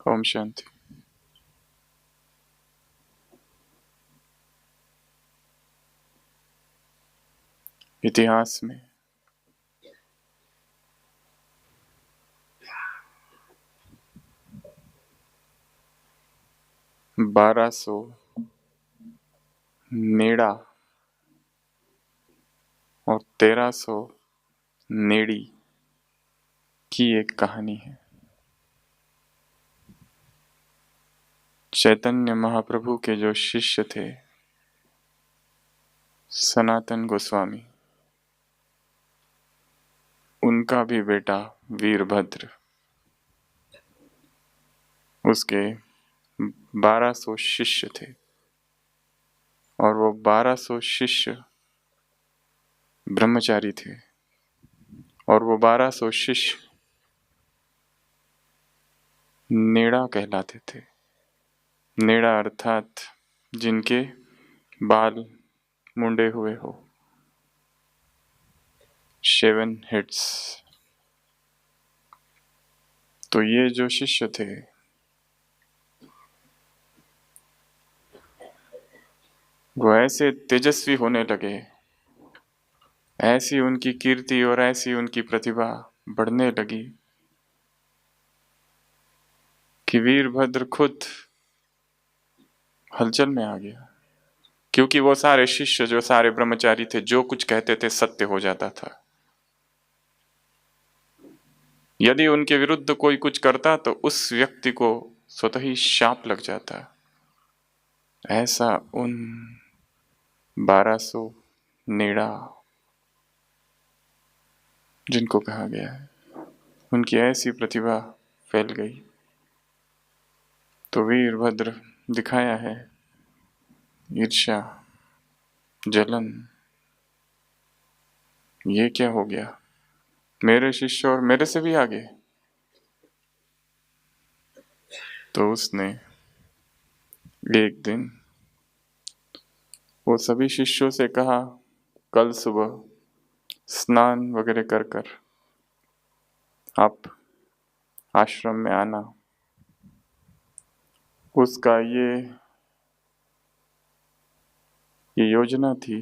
ओम शांति। इतिहास में 1200 नेड़ा और 1300 नेड़ी की एक कहानी है। चैतन्य महाप्रभु के जो शिष्य थे सनातन गोस्वामी, उनका भी बेटा वीरभद्र, उसके 1200 शिष्य थे और वो 1200 शिष्य ब्रह्मचारी थे और वो 1200 शिष्य नेड़ा कहलाते थे। नेड़ा अर्थात जिनके बाल मुंडे हुए हो, शेवन हेड्स। तो ये जो शिष्य थे वो ऐसे तेजस्वी होने लगे, ऐसी उनकी कीर्ति और ऐसी उनकी प्रतिभा बढ़ने लगी कि वीरभद्र खुद हलचल में आ गया। क्योंकि वो सारे शिष्य जो सारे ब्रह्मचारी थे, जो कुछ कहते थे सत्य हो जाता था। यदि उनके विरुद्ध कोई कुछ करता तो उस व्यक्ति को स्वतः ही शाप लग जाता। ऐसा उन 1200 नेड़ा जिनको कहा गया है, उनकी ऐसी प्रतिभा फैल गई। तो वीरभद्र दिखाया है ईर्ष्या, जलन, ये क्या हो गया, मेरे शिष्य और मेरे से भी आगे। तो उसने एक दिन वो सभी शिष्यों से कहा, कल सुबह स्नान वगैरह कर कर आप आश्रम में आना। उसका ये योजना थी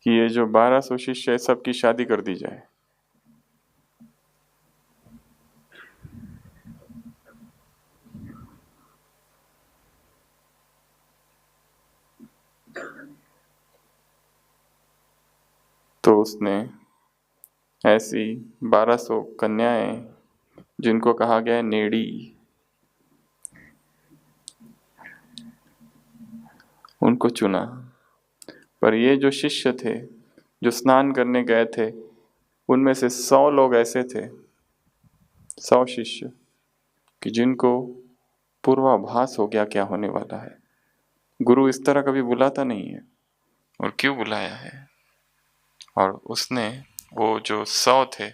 कि ये जो 1200 शिष्य है सबकी शादी कर दी जाए। तो उसने ऐसी 1200 कन्याएं, जिनको कहा गया है नेड़ी, उनको चुना। पर ये जो शिष्य थे जो स्नान करने गए थे, उनमें से 100 लोग ऐसे थे, 100 शिष्य, कि जिनको पूर्वाभास हो गया क्या होने वाला है। गुरु इस तरह कभी बुलाता नहीं है, और क्यों बुलाया है। और उसने वो जो 100 थे,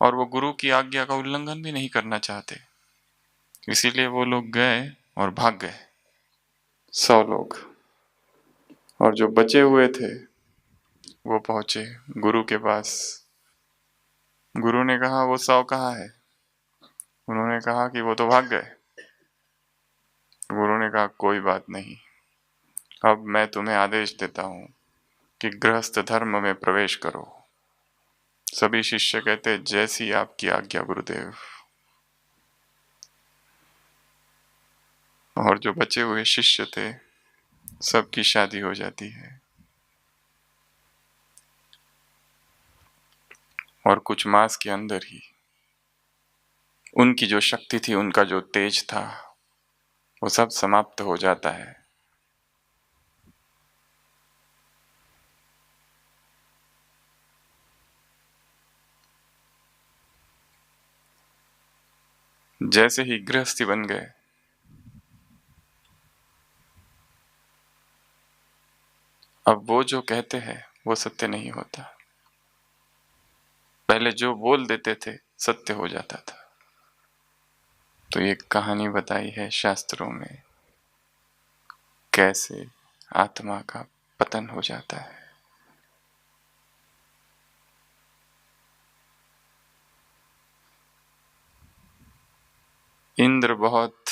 और वो गुरु की आज्ञा का उल्लंघन भी नहीं करना चाहते, इसीलिए वो लोग गए और भाग गए 100 लोग। और जो बचे हुए थे वो पहुंचे गुरु के पास। गुरु ने कहा वो 100 कहाँ है। उन्होंने कहा कि वो तो भाग गए। गुरु ने कहा कोई बात नहीं, अब मैं तुम्हें आदेश देता हूं कि गृहस्थ धर्म में प्रवेश करो। सभी शिष्य कहते जैसी आपकी आज्ञा गुरुदेव। और जो बचे हुए शिष्य थे सबकी शादी हो जाती है। और कुछ मास के अंदर ही उनकी जो शक्ति थी, उनका जो तेज था, वो सब समाप्त हो जाता है। जैसे ही गृहस्थी बन गए, अब वो जो कहते हैं वो सत्य नहीं होता। पहले जो बोल देते थे सत्य हो जाता था। तो एक कहानी बताई है शास्त्रों में, कैसे आत्मा का पतन हो जाता है। इंद्र बहुत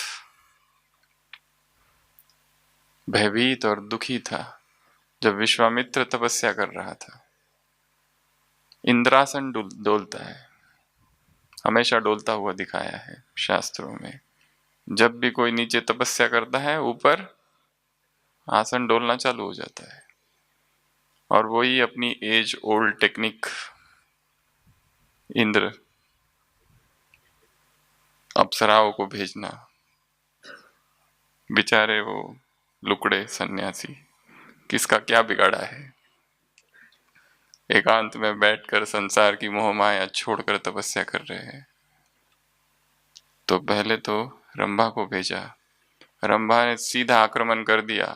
भयभीत और दुखी था जब विश्वामित्र तपस्या कर रहा था। इंद्रासन डोलता है, हमेशा डोलता हुआ दिखाया है शास्त्रों में। जब भी कोई नीचे तपस्या करता है, ऊपर आसन डोलना चालू हो जाता है। और वही अपनी एज ओल्ड टेक्निक इंद्र अप्सराओं को भेजना। बेचारे वो लुकड़े सन्यासी, किसका क्या बिगाड़ा है। एकांत में बैठकर संसार की मोह माया छोड़कर तपस्या कर रहे हैं। तो पहले तो रंभा को भेजा, रंभा ने सीधा आक्रमण कर दिया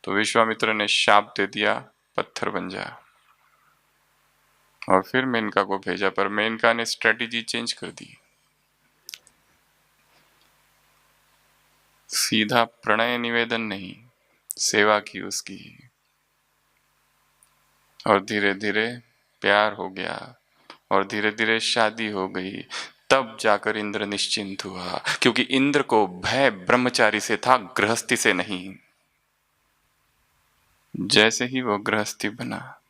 तो विश्वामित्र ने शाप दे दिया, पत्थर बन जा। और फिर मेनका को भेजा, पर मेनका ने स्ट्रेटेजी चेंज कर दी। सीधा प्रणय निवेदन नहीं, सेवा की उसकी। और धीरे धीरे प्यार हो गया और धीरे धीरे शादी हो गई। तब जाकर इंद्र निश्चिंत हुआ, क्योंकि इंद्र को भय ब्रह्मचारी से था, गृहस्थी से नहीं। जैसे ही वो गृहस्थी बना,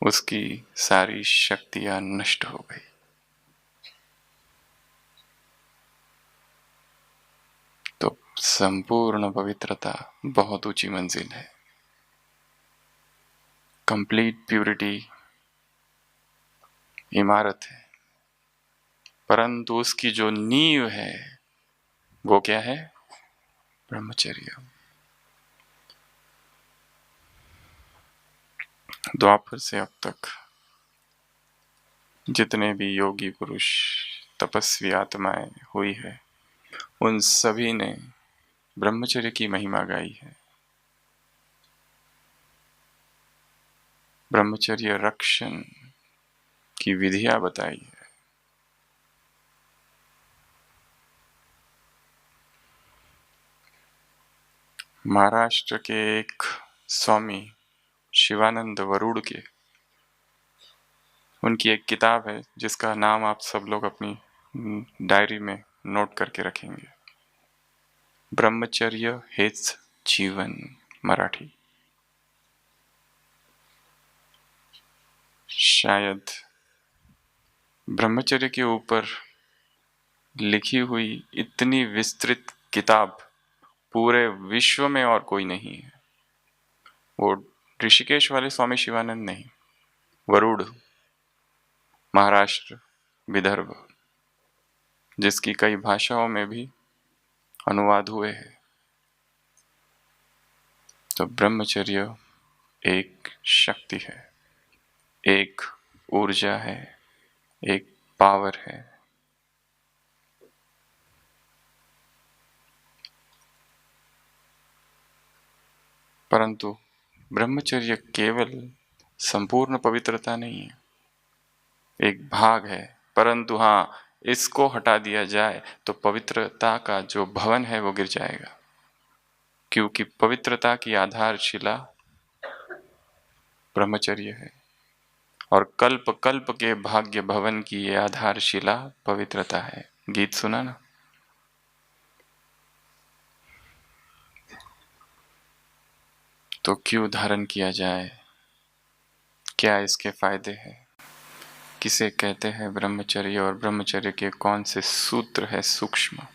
उसकी सारी शक्तियां नष्ट हो गई। तो संपूर्ण पवित्रता बहुत ऊंची मंजिल है। कंप्लीट प्यूरिटी इमारत है, परंतु उसकी जो नींव है वो क्या है? ब्रह्मचर्य। द्वापर से अब तक जितने भी योगी पुरुष, तपस्वी आत्माएं हुई है, उन सभी ने ब्रह्मचर्य की महिमा गाई है। ब्रह्मचर्य रक्षण की विधियां बताई है। महाराष्ट्र के एक स्वामी शिवानंद वरुड़ के, उनकी एक किताब है जिसका नाम आप सब लोग अपनी डायरी में नोट करके रखेंगे, ब्रह्मचर्य हेच जीवन, मराठी। शायद ब्रह्मचर्य के ऊपर लिखी हुई इतनी विस्तृत किताब पूरे विश्व में और कोई नहीं है। वो ऋषिकेश वाले स्वामी शिवानंद नहीं, वरुड़, महाराष्ट्र, विदर्भ, जिसकी कई भाषाओं में भी अनुवाद हुए हैं। तो ब्रह्मचर्य एक शक्ति है, एक ऊर्जा है, एक पावर है। परंतु ब्रह्मचर्य केवल संपूर्ण पवित्रता नहीं है, एक भाग है। परंतु हाँ, इसको हटा दिया जाए तो पवित्रता का जो भवन है वो गिर जाएगा, क्योंकि पवित्रता की आधारशिला ब्रह्मचर्य है और कल्प कल्प के भाग्य भवन की ये आधारशिला पवित्रता है। गीत सुना ना? तो क्यों धारण किया जाए? क्या इसके फायदे हैं? किसे कहते हैं ब्रह्मचर्य और ब्रह्मचर्य के कौन से सूत्र है सूक्ष्म,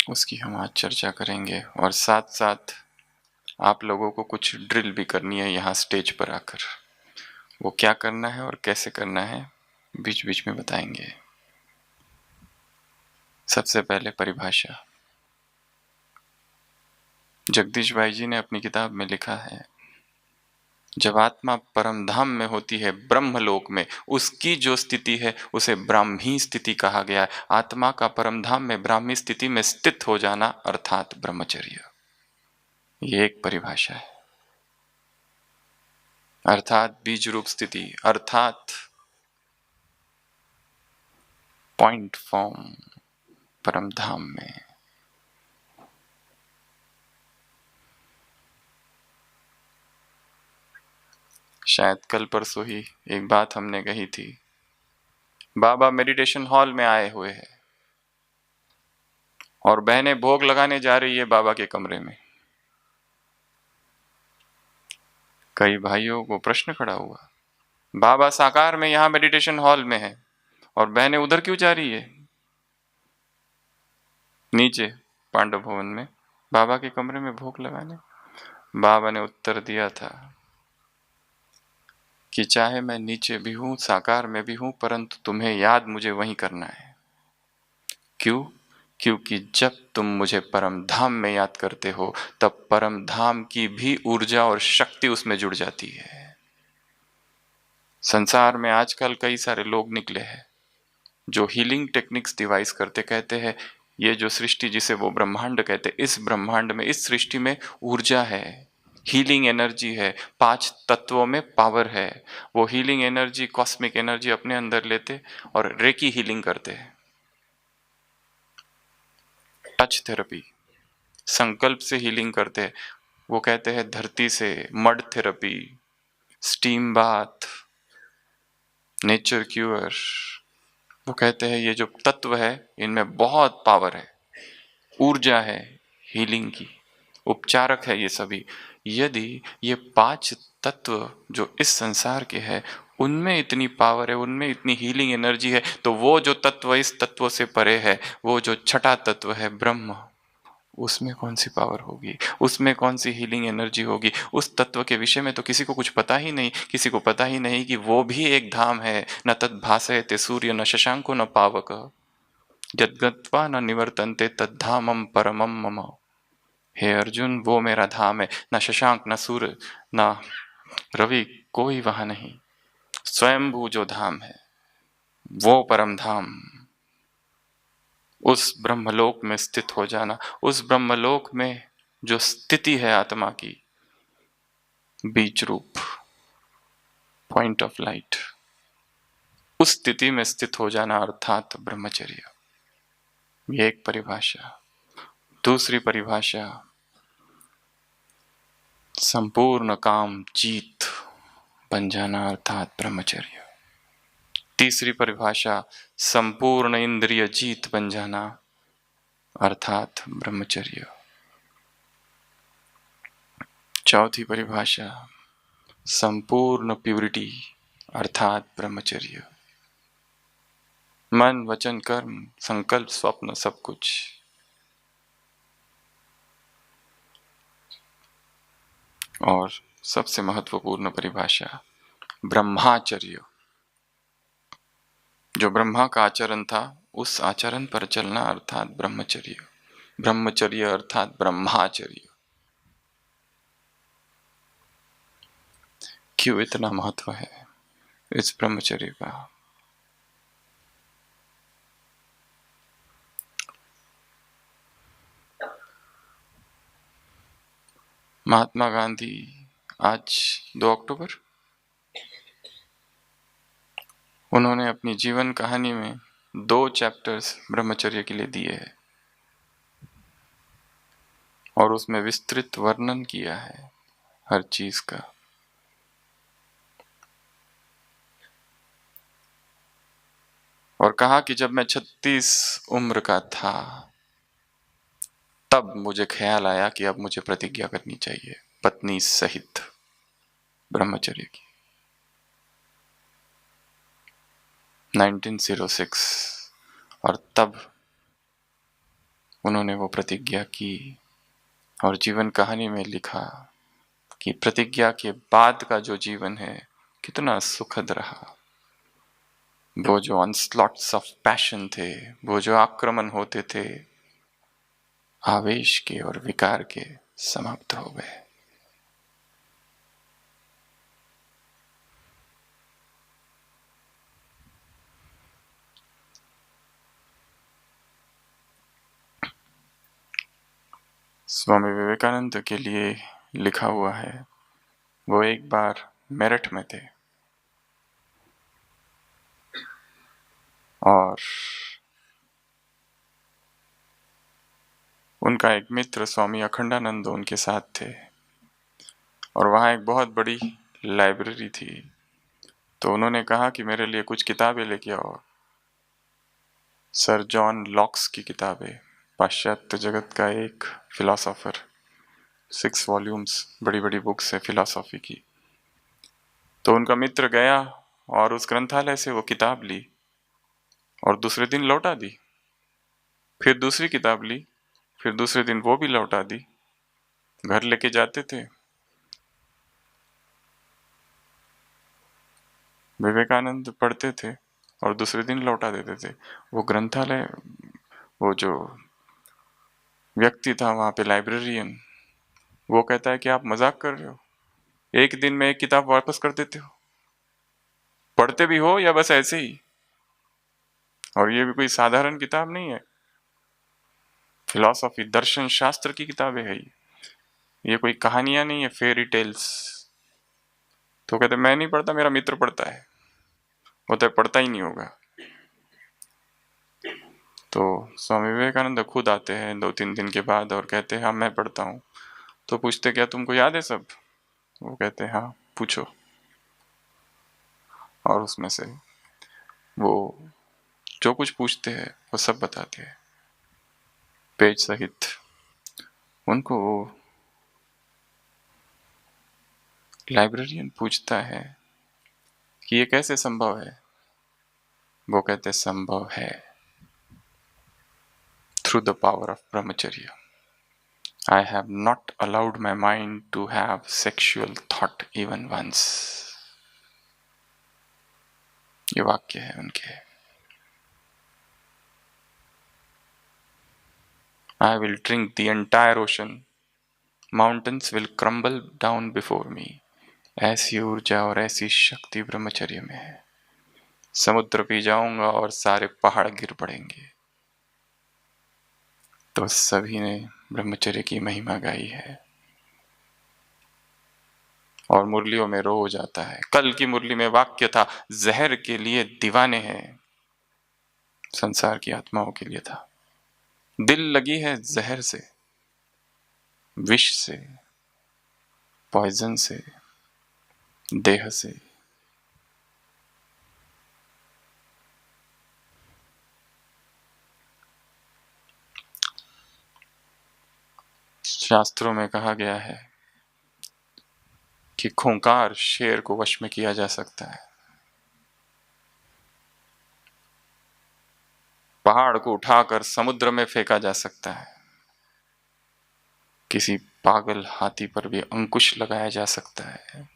उसकी हम आज चर्चा करेंगे। और साथ साथ आप लोगों को कुछ ड्रिल भी करनी है यहाँ स्टेज पर आकर। वो क्या करना है और कैसे करना है बीच बीच में बताएंगे। सबसे पहले परिभाषा। जगदीश भाई जी ने अपनी किताब में लिखा है, जब आत्मा परम धाम में होती है, ब्रह्मलोक में, उसकी जो स्थिति है उसे ब्राह्मी स्थिति कहा गया है। आत्मा का परम धाम में ब्राह्मी स्थिति में स्थित हो जाना अर्थात ब्रह्मचर्य, ये एक परिभाषा है। अर्थात बीज रूप स्थिति, अर्थात पॉइंट फॉर्म परम धाम में। शायद कल परसों ही एक बात हमने कही थी, बाबा मेडिटेशन हॉल में आए हुए हैं और बहनें भोग लगाने जा रही है बाबा के कमरे में। कई भाइयों को प्रश्न खड़ा हुआ, बाबा साकार में यहाँ मेडिटेशन हॉल में है और बहनें उधर क्यों जा रही है, नीचे पांडव भवन में बाबा के कमरे में भोग लगाने। बाबा ने उत्तर दिया था कि चाहे मैं नीचे भी हूं, साकार में भी हूं, परंतु तुम्हें याद मुझे वहीं करना है। क्यों? क्योंकि जब तुम मुझे परम धाम में याद करते हो तब परम धाम की भी ऊर्जा और शक्ति उसमें जुड़ जाती है। संसार में आजकल कई सारे लोग निकले हैं जो हीलिंग टेक्निक्स डिवाइस करते, कहते हैं ये जो सृष्टि जिसे वो ब्रह्मांड कहते, इस ब्रह्मांड में, इस सृष्टि में ऊर्जा है, हीलिंग एनर्जी है, 5 तत्वों में पावर है। वो हीलिंग एनर्जी, कॉस्मिक एनर्जी अपने अंदर लेते और रेकी हीलिंग करते हैं। टच थेरेपी, संकल्प से हीलिंग करते हैं। वो कहते हैं धरती से mud therapy, steam bath, nature queer. वो कहते हैं ये जो तत्व है इनमें बहुत पावर है, ऊर्जा है हीलिंग की, उपचारक है ये सभी। यदि ये 5 तत्व जो इस संसार के हैं उनमें इतनी पावर है, उनमें इतनी हीलिंग एनर्जी है, तो वो जो तत्व इस तत्व से परे है, वो जो छठा तत्व है ब्रह्म, उसमें कौन सी पावर होगी, उसमें कौन सी हीलिंग एनर्जी होगी। उस तत्व के विषय में तो किसी को कुछ पता ही नहीं, किसी को पता ही नहीं कि वो भी एक धाम है। न तद भासयते सूर्य न शशांको न पावक, यद्गत्वा न निवर्तन्ते तद्धामम परमम मम। हे अर्जुन, वो मेरा धाम है, न शशांक न सूर्य न रवि, कोई वहां नहीं। स्वयंभू जो धाम है वो परम धाम, उस ब्रह्मलोक में स्थित हो जाना। उस ब्रह्मलोक में जो स्थिति है आत्मा की, बीज रूप, पॉइंट ऑफ लाइट, उस स्थिति में स्थित हो जाना अर्थात ब्रह्मचर्य। ये एक परिभाषा। दूसरी परिभाषा, संपूर्ण काम जीत बन जाना अर्थात ब्रह्मचर्य। तीसरी परिभाषा, संपूर्ण इंद्रिय जीत बन जाना अर्थात ब्रह्मचर्य। चौथी परिभाषा, संपूर्ण प्यूरिटी अर्थात ब्रह्मचर्य। मन वचन कर्म संकल्प स्वप्न सब कुछ। और सबसे महत्वपूर्ण परिभाषा, ब्रह्माचर्य। जो ब्रह्मा का आचरण था उस आचरण पर चलना अर्थात ब्रह्मचर्य। ब्रह्मचर्य अर्थात ब्रह्माचर्य। क्यों इतना महत्व है इस ब्रह्मचर्य का? महात्मा गांधी, आज 2 अक्टूबर, उन्होंने अपनी जीवन कहानी में 2 चैप्टर्स ब्रह्मचर्य के लिए दिए हैं और उसमें विस्तृत वर्णन किया है हर चीज का। और कहा कि जब मैं 36 उम्र का था तब मुझे ख्याल आया कि अब मुझे प्रतिज्ञा करनी चाहिए पत्नी सहित ब्रह्मचर्य की। 1906। और तब उन्होंने वो प्रतिज्ञा की और जीवन कहानी में लिखा कि प्रतिज्ञा के बाद का जो जीवन है कितना सुखद रहा। वो जो ऑनस्लॉट्स ऑफ पैशन थे, वो जो आक्रमण होते थे आवेश के और विकार के, समाप्त हो गए। स्वामी विवेकानंद के लिए लिखा हुआ है, वो एक बार मेरठ में थे और उनका एक मित्र स्वामी अखंडानंद उनके साथ थे और वहाँ एक बहुत बड़ी लाइब्रेरी थी। तो उन्होंने कहा कि मेरे लिए कुछ किताबें लेके आओ। सर जॉन लॉक्स की किताब है, पाश्चात्य जगत का एक फिलोसोफर। 6 वॉल्यूम्स, बड़ी बड़ी बुक्स है फिलॉसफी की। तो उनका मित्र गया और उस ग्रंथालय से वो किताब ली और दूसरे दिन लौटा दी। फिर दूसरी किताब ली, फिर दूसरे दिन वो भी लौटा दी। घर लेके जाते थे, विवेकानंद पढ़ते थे और दूसरे दिन लौटा देते थे। वो ग्रंथालय, वो जो व्यक्ति था वहां पे, लाइब्रेरियन, वो कहता है कि आप मजाक कर रहे हो, एक दिन में एक किताब वापस कर देते हो, पढ़ते भी हो या बस ऐसे ही। और ये भी कोई साधारण किताब नहीं है, फिलॉसफी, दर्शन शास्त्र की किताबें है ये कोई कहानियां नहीं है, फेरी टेल्स। तो कहते मैं नहीं पढ़ता, मेरा मित्र पढ़ता है। वो तो पढ़ता ही नहीं होगा। तो स्वामी विवेकानंद खुद आते हैं 2-3 दिन के बाद और कहते हैं हाँ मैं पढ़ता हूँ। तो पूछते क्या तुमको याद है सब? वो कहते हैं हाँ पूछो। और उसमें से वो जो कुछ पूछते हैं वो सब बताते हैं, पेज सहित। उनको वो लाइब्रेरियन पूछता है कि ये कैसे संभव है? वो कहते संभव है थ्रू द पावर ऑफ ब्रह्मचर्य। I have not allowed my mind to have sexual thought even once. ये वाक्य है उनके। I will drink the entire ocean. Mountains will crumble down before me. ऐसी ऊर्जा और ऐसी शक्ति ब्रह्मचर्य में है। समुद्र पी जाऊंगा और सारे पहाड़ गिर पड़ेंगे। तो सभी ने ब्रह्मचर्य की महिमा गाई है और मुरलियों में रोज आता है। कल की मुरली में वाक्य था, जहर के लिए दीवाने हैं, संसार की आत्माओं के लिए था। दिल लगी है जहर से, विष से, पॉइजन से, देह से। शास्त्रों में कहा गया है कि खूंखार शेर को वश में किया जा सकता है, पहाड़ को उठाकर समुद्र में फेंका जा सकता है, किसी पागल हाथी पर भी अंकुश लगाया जा सकता है,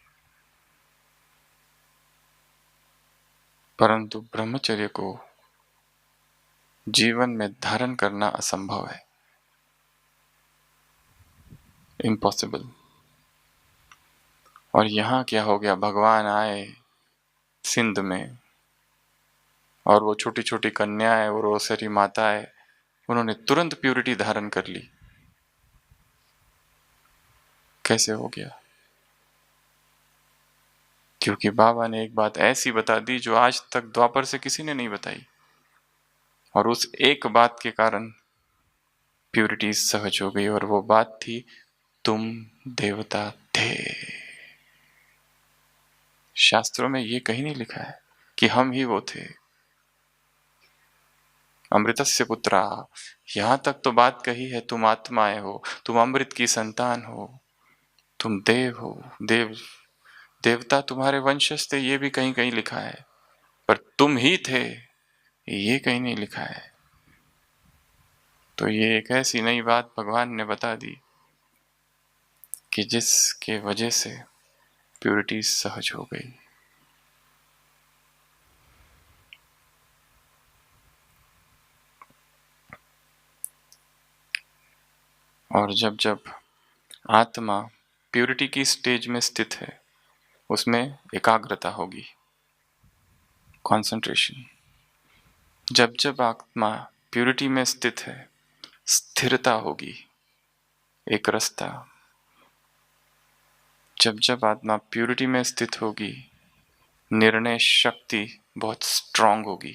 परंतु ब्रह्मचर्य को जीवन में धारण करना असंभव है, इम्पॉसिबल। और यहां क्या हो गया, भगवान आए सिंध में और वो छोटी छोटी कन्याएं, वो रोसरी माताएं, उन्होंने तुरंत प्यूरिटी धारण कर ली। कैसे हो गया? क्योंकि बाबा ने एक बात ऐसी बता दी जो आज तक द्वापर से किसी ने नहीं बताई, और उस एक बात के कारण प्यूरिटी सहज हो गई। और वो बात थी, तुम देवता थे। शास्त्रों में ये कहीं नहीं लिखा है कि हम ही वो थे। अमृतस्य पुत्रा, यहां तक तो बात कही है, तुम आत्माएं हो, तुम अमृत की संतान हो, तुम देव हो, देवता तुम्हारे वंशज थे, ये भी कहीं कहीं लिखा है, पर तुम ही थे ये कहीं नहीं लिखा है। तो ये एक ऐसी नई बात भगवान ने बता दी कि जिसके वजह से प्यूरिटी सहज हो गई। और जब जब आत्मा प्यूरिटी की स्टेज में स्थित है, उसमें एकाग्रता होगी, कंसंट्रेशन। जब जब आत्मा प्यूरिटी में स्थित है, स्थिरता होगी, एक रस्ता। जब जब आत्मा प्यूरिटी में स्थित होगी, निर्णय शक्ति बहुत स्ट्रांग होगी।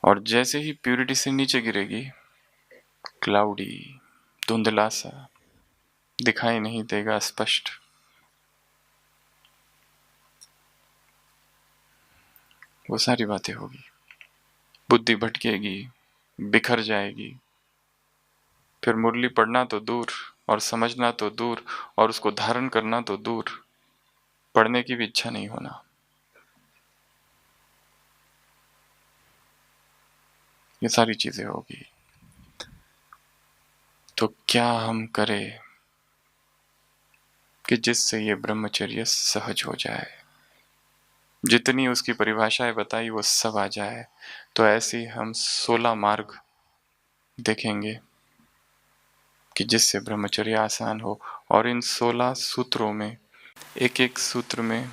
और जैसे ही प्यूरिटी से नीचे गिरेगी, क्लाउडी, धुंधला सा, दिखाई नहीं देगा स्पष्ट। वो सारी बातें होगी, बुद्धि भटकेगी, बिखर जाएगी, फिर मुरली पढ़ना तो दूर और समझना तो दूर और उसको धारण करना तो दूर, पढ़ने की भी इच्छा नहीं होना। ये सारी चीजें होगी। तो क्या हम करें कि जिससे ये ब्रह्मचर्य सहज हो जाए, जितनी उसकी परिभाषाएं बताई वो सब आ जाए। तो ऐसे हम 16 मार्ग देखेंगे कि जिससे ब्रह्मचर्य आसान हो। और इन 16 सूत्रों में एक एक सूत्र में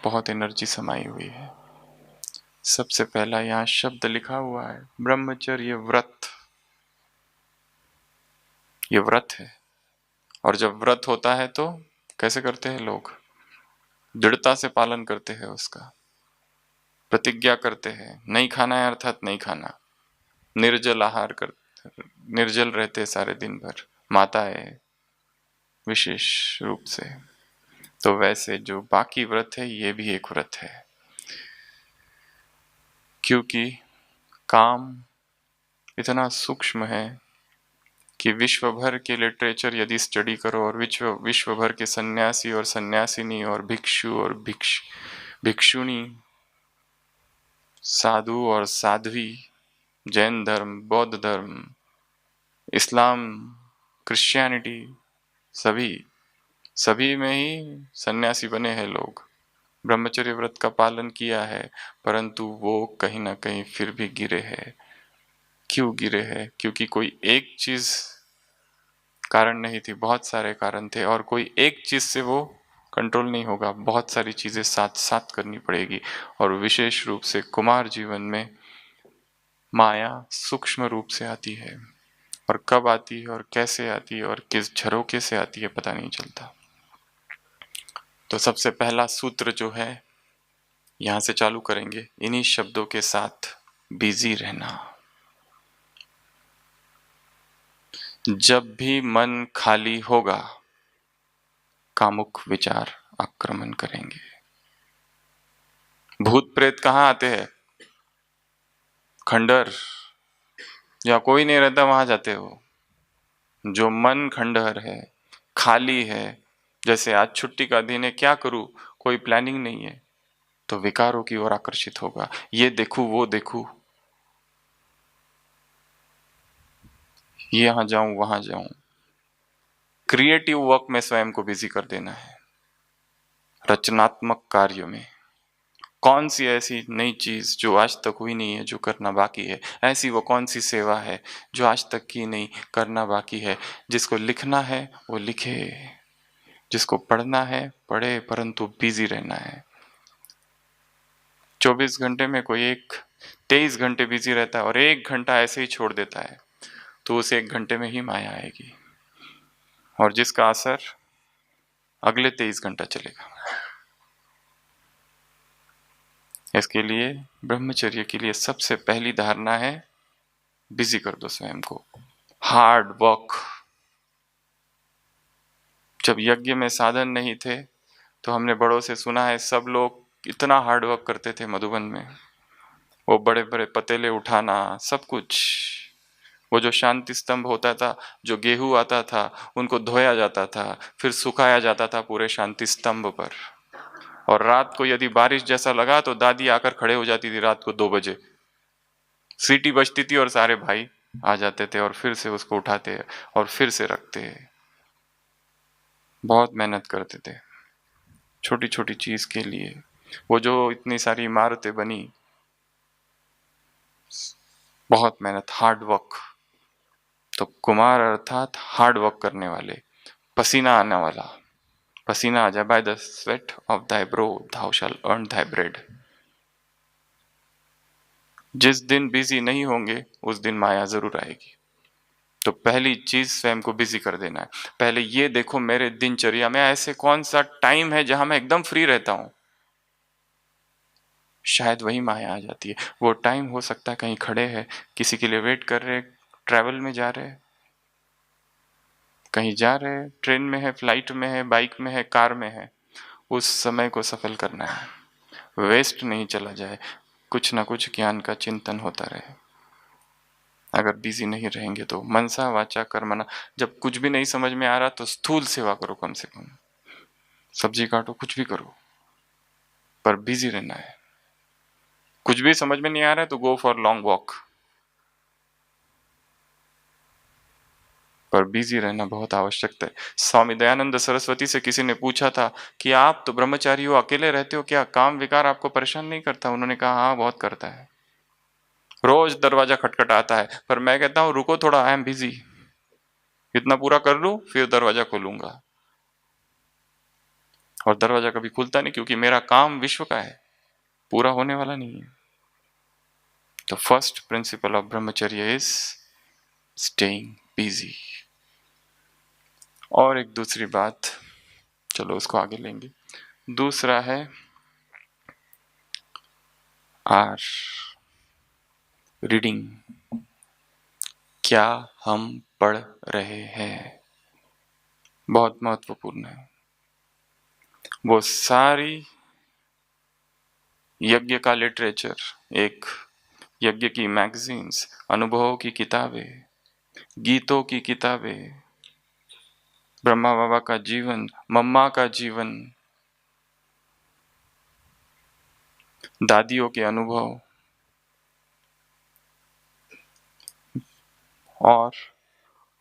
बहुत एनर्जी समाई हुई है। सबसे पहला यहाँ शब्द लिखा हुआ है ब्रह्मचर्य व्रत। ये व्रत है, और जब व्रत होता है तो कैसे करते हैं लोग? दृढ़ता से पालन करते हैं उसका, प्रतिज्ञा करते हैं नहीं खाना है अर्थात नहीं खाना, निर्जल आहार कर, निर्जल रहते सारे दिन भर, माताएं विशेष रूप से। तो वैसे जो बाकी व्रत है ये भी एक व्रत है, क्योंकि काम इतना सूक्ष्म है कि विश्व भर के लिटरेचर यदि स्टडी करो और विश्व भर के सन्यासी और सन्यासिनी और भिक्षु और भिक्षुणी, साधु और साध्वी, जैन धर्म, बौद्ध धर्म, इस्लाम, क्रिश्चियनिटी, सभी में ही सन्यासी बने हैं लोग, ब्रह्मचर्य व्रत का पालन किया है, परंतु वो कहीं ना कहीं फिर भी गिरे हैं। क्यों गिरे हैं? क्योंकि कोई एक चीज कारण नहीं थी, बहुत सारे कारण थे, और कोई एक चीज से वो कंट्रोल नहीं होगा, बहुत सारी चीजें साथ साथ करनी पड़ेगी। और विशेष रूप से कुमार जीवन में माया सूक्ष्म रूप से आती है, और कब आती है और कैसे आती है और किस झरोके से आती है पता नहीं चलता। तो सबसे पहला सूत्र जो है यहां से चालू करेंगे इन्हीं शब्दों के साथ, बिजी रहना। जब भी मन खाली होगा कामुक विचार आक्रमण करेंगे। भूत प्रेत कहाँ आते हैं? खंडहर, या कोई नहीं रहता वहां जाते हो। जो मन खंडहर है, खाली है, जैसे आज छुट्टी का दिन है, क्या करूं, कोई प्लानिंग नहीं है, तो विकारों की ओर आकर्षित होगा। ये देखूं वो देखूं, यहां जाऊं वहां जाऊं। क्रिएटिव वर्क में स्वयं को बिजी कर देना है, रचनात्मक कार्यों में। कौन सी ऐसी नई चीज जो आज तक हुई नहीं है जो करना बाकी है, ऐसी वो कौन सी सेवा है जो आज तक की नहीं, करना बाकी है। जिसको लिखना है वो लिखे, जिसको पढ़ना है पढ़े, परंतु बिजी रहना है। 24 घंटे में कोई एक 23 घंटे बिजी रहता है और 1 घंटा ऐसे ही छोड़ देता है, तो उस 1 घंटे में ही माया आएगी, और जिसका असर अगले 23 घंटा चलेगा। इसके लिए ब्रह्मचर्य के लिए सबसे पहली धारणा है बिजी कर दो स्वयं को, हार्ड वर्क। जब यज्ञ में साधन नहीं थे तो हमने बड़ों से सुना है सब लोग इतना हार्ड वर्क करते थे मधुबन में, वो बड़े बड़े पतेले उठाना, सब कुछ। वो जो शांति स्तंभ होता था, जो गेहूं आता था उनको धोया जाता था, फिर सुखाया जाता था पूरे शांति स्तंभ पर, और रात को यदि बारिश जैसा लगा तो दादी आकर खड़े हो जाती थी रात को 2 बजे, सीटी बजती थी और सारे भाई आ जाते थे और फिर से उसको उठाते और फिर से रखते। बहुत मेहनत करते थे छोटी छोटी चीज के लिए। वो जो इतनी सारी इमारतें बनी, बहुत मेहनत, हार्ड वर्क। तो कुमार अर्थात हार्ड वर्क करने वाले, पसीना आने वाला, पसीना आ जाए, by the sweat of thy brow thou shall earn thy bread। जिस दिन बिजी नहीं होंगे उस दिन माया जरूर आएगी। तो पहली चीज स्वयं को बिजी कर देना है। पहले ये देखो मेरे दिनचर्या में ऐसे कौन सा टाइम है जहां मैं एकदम फ्री रहता हूं, शायद वही माया आ जाती है। वो टाइम हो सकता है कहीं खड़े हैं, किसी के लिए वेट कर रहे, ट्रैवल में जा रहे, कहीं जा रहे, ट्रेन में है, फ्लाइट में है, बाइक में है, कार में है। उस समय को सफल करना है, वेस्ट नहीं चला जाए। कुछ ना कुछ ज्ञान का चिंतन होता रहे। अगर बिजी नहीं रहेंगे तो मनसा वाचा कर्मणा, जब कुछ भी नहीं समझ में आ रहा तो स्थूल सेवा करो, कम से कम सब्जी काटो, कुछ भी करो, पर बिजी रहना है। कुछ भी समझ में नहीं आ रहा है तो गो फॉर लॉन्ग वॉक, पर बिजी रहना बहुत आवश्यक है। स्वामी दयानंद सरस्वती से किसी ने पूछा था कि आप तो ब्रह्मचारी हो, अकेले रहते हो, क्या काम विकार आपको परेशान नहीं करता? उन्होंने कहा हाँ बहुत करता है, रोज दरवाजा खटखटाता है, पर मैं कहता हूँ रुको थोड़ा, आई एम बिजी, इतना पूरा कर लूं फिर दरवाजा खोलूंगा। और दरवाजा कभी खुलता नहीं, क्योंकि मेरा काम विश्व का है, पूरा होने वाला नहीं है। तो फर्स्ट प्रिंसिपल ऑफ ब्रह्मचर्य इज स्टेइंग बिजी। और एक दूसरी बात, चलो उसको आगे लेंगे। दूसरा है आर, रीडिंग। क्या हम पढ़ रहे हैं, बहुत महत्वपूर्ण है। वो सारी यज्ञ का लिटरेचर, एक यज्ञ की मैगजीन्स, अनुभवों की किताबें, गीतों की किताबें, ब्रह्मा बाबा का जीवन, मम्मा का जीवन, दादियों के अनुभव, और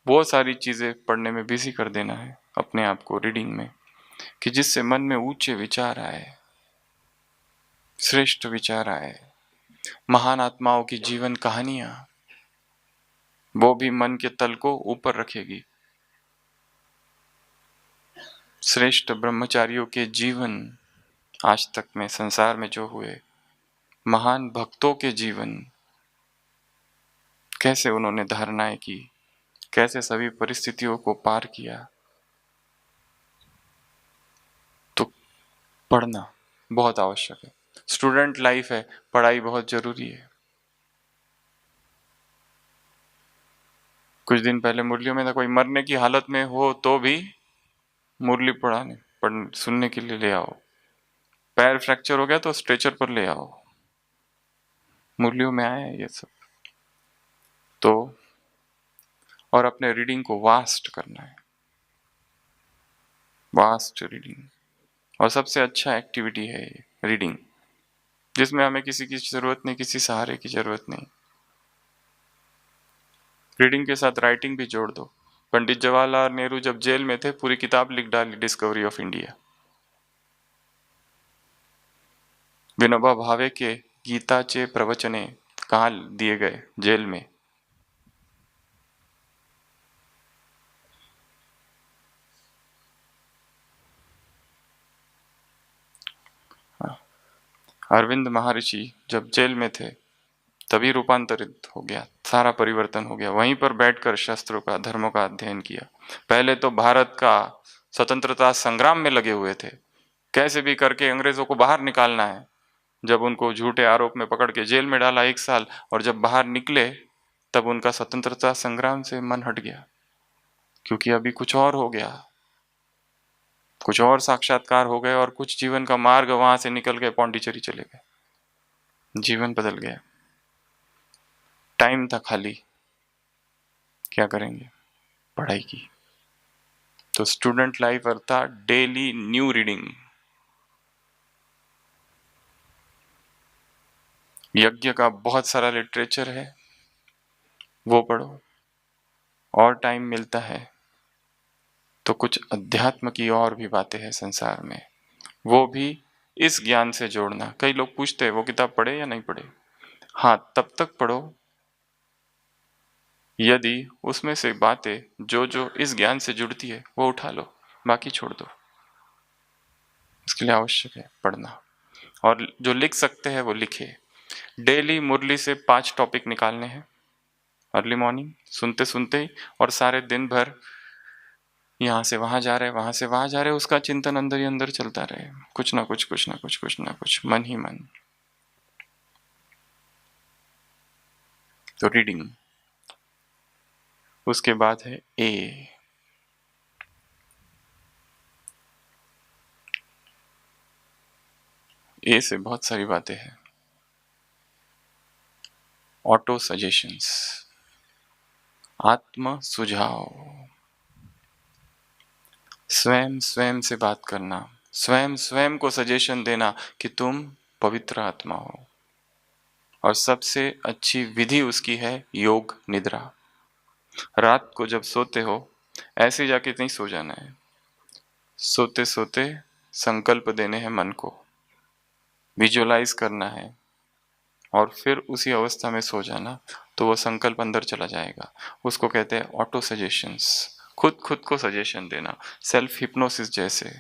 वो सारी चीजें पढ़ने में बिजी कर देना है अपने आप को रीडिंग में, कि जिससे मन में ऊंचे विचार आए, श्रेष्ठ विचार आए, महान आत्माओं की जीवन कहानियां, वो भी मन के तल को ऊपर रखेगी। श्रेष्ठ ब्रह्मचारियों के जीवन, आज तक में संसार में जो हुए महान भक्तों के जीवन, कैसे उन्होंने धारणाएं की, कैसे सभी परिस्थितियों को पार किया। तो पढ़ना बहुत आवश्यक है। स्टूडेंट लाइफ है, पढ़ाई बहुत जरूरी है। कुछ दिन पहले मुरलियों में था, कोई मरने की हालत में हो तो भी मुरली पढ़ सुनने के लिए ले आओ। पैर फ्रैक्चर हो गया तो स्ट्रेचर पर ले आओ। मुरलियों में आया है ये सब। तो और अपने रीडिंग को वास्ट करना है, वास्ट रीडिंग। और सबसे अच्छा एक्टिविटी है ये रीडिंग, जिसमें हमें किसी की जरूरत नहीं, किसी सहारे की जरूरत नहीं। रीडिंग के साथ राइटिंग भी जोड़ दो। पंडित जवाहरलाल नेहरू जब जेल में थे, पूरी किताब लिख डाली discovery of India. Vinoba Bhave के गीताचे प्रवचने कहाँ दिए गए? जेल में। अरविंद महर्षि जब जेल में थे तभी रूपांतरित हो गया, सारा परिवर्तन हो गया। वहीं पर बैठकर शास्त्रों का, धर्मों का अध्ययन किया। पहले तो भारत का स्वतंत्रता संग्राम में लगे हुए थे, कैसे भी करके अंग्रेजों को बाहर निकालना है। जब उनको झूठे आरोप में पकड़ के जेल में डाला 1 साल, और जब बाहर निकले तब उनका स्वतंत्रता संग्राम से मन हट गया, क्योंकि अभी कुछ और हो गया, कुछ और साक्षात्कार हो गए, और कुछ जीवन का मार्ग वहां से निकल गए, पौंडीचेरी चले गए, जीवन बदल गया। टाइम था खाली, क्या करेंगे? पढ़ाई की। तो स्टूडेंट लाइफ अर्थात डेली न्यू रीडिंग। यज्ञ का बहुत सारा लिटरेचर है, वो पढ़ो। और टाइम मिलता है तो कुछ अध्यात्म की और भी बातें हैं संसार में, वो भी इस ज्ञान से जोड़ना। कई लोग पूछते हैं वो किताब पढ़े या नहीं पढ़े। हाँ, तब तक पढ़ो यदि उसमें से बातें जो जो इस ज्ञान से जुड़ती है वो उठा लो, बाकी छोड़ दो। इसके लिए आवश्यक है पढ़ना। और जो लिख सकते हैं वो लिखे। डेली मुरली से 5 टॉपिक निकालने हैं अर्ली मॉर्निंग, सुनते सुनते ही, और सारे दिन भर यहाँ से वहां जा रहे, वहां से वहां जा रहे, उसका चिंतन अंदर ही अंदर चलता रहे, कुछ ना कुछ, कुछ ना कुछ, कुछ ना कुछ, मन ही मन। तो रीडिंग। उसके बाद है ए से बहुत सारी बातें हैं। ऑटो सजेशंस, आत्म सुझाव, स्वयं स्वयं से बात करना, स्वयं स्वयं को सजेशन देना कि तुम पवित्र आत्मा हो। और सबसे अच्छी विधि उसकी है योग निद्रा। रात को जब सोते हो ऐसे जाके नहीं सो जाना है, सोते सोते संकल्प देने हैं मन को, विजुअलाइज करना है और फिर उसी अवस्था में सो जाना, तो वो संकल्प अंदर चला जाएगा। उसको कहते हैं ऑटो सजेशंस, खुद खुद को सजेशन देना, सेल्फ हिप्नोसिस जैसे।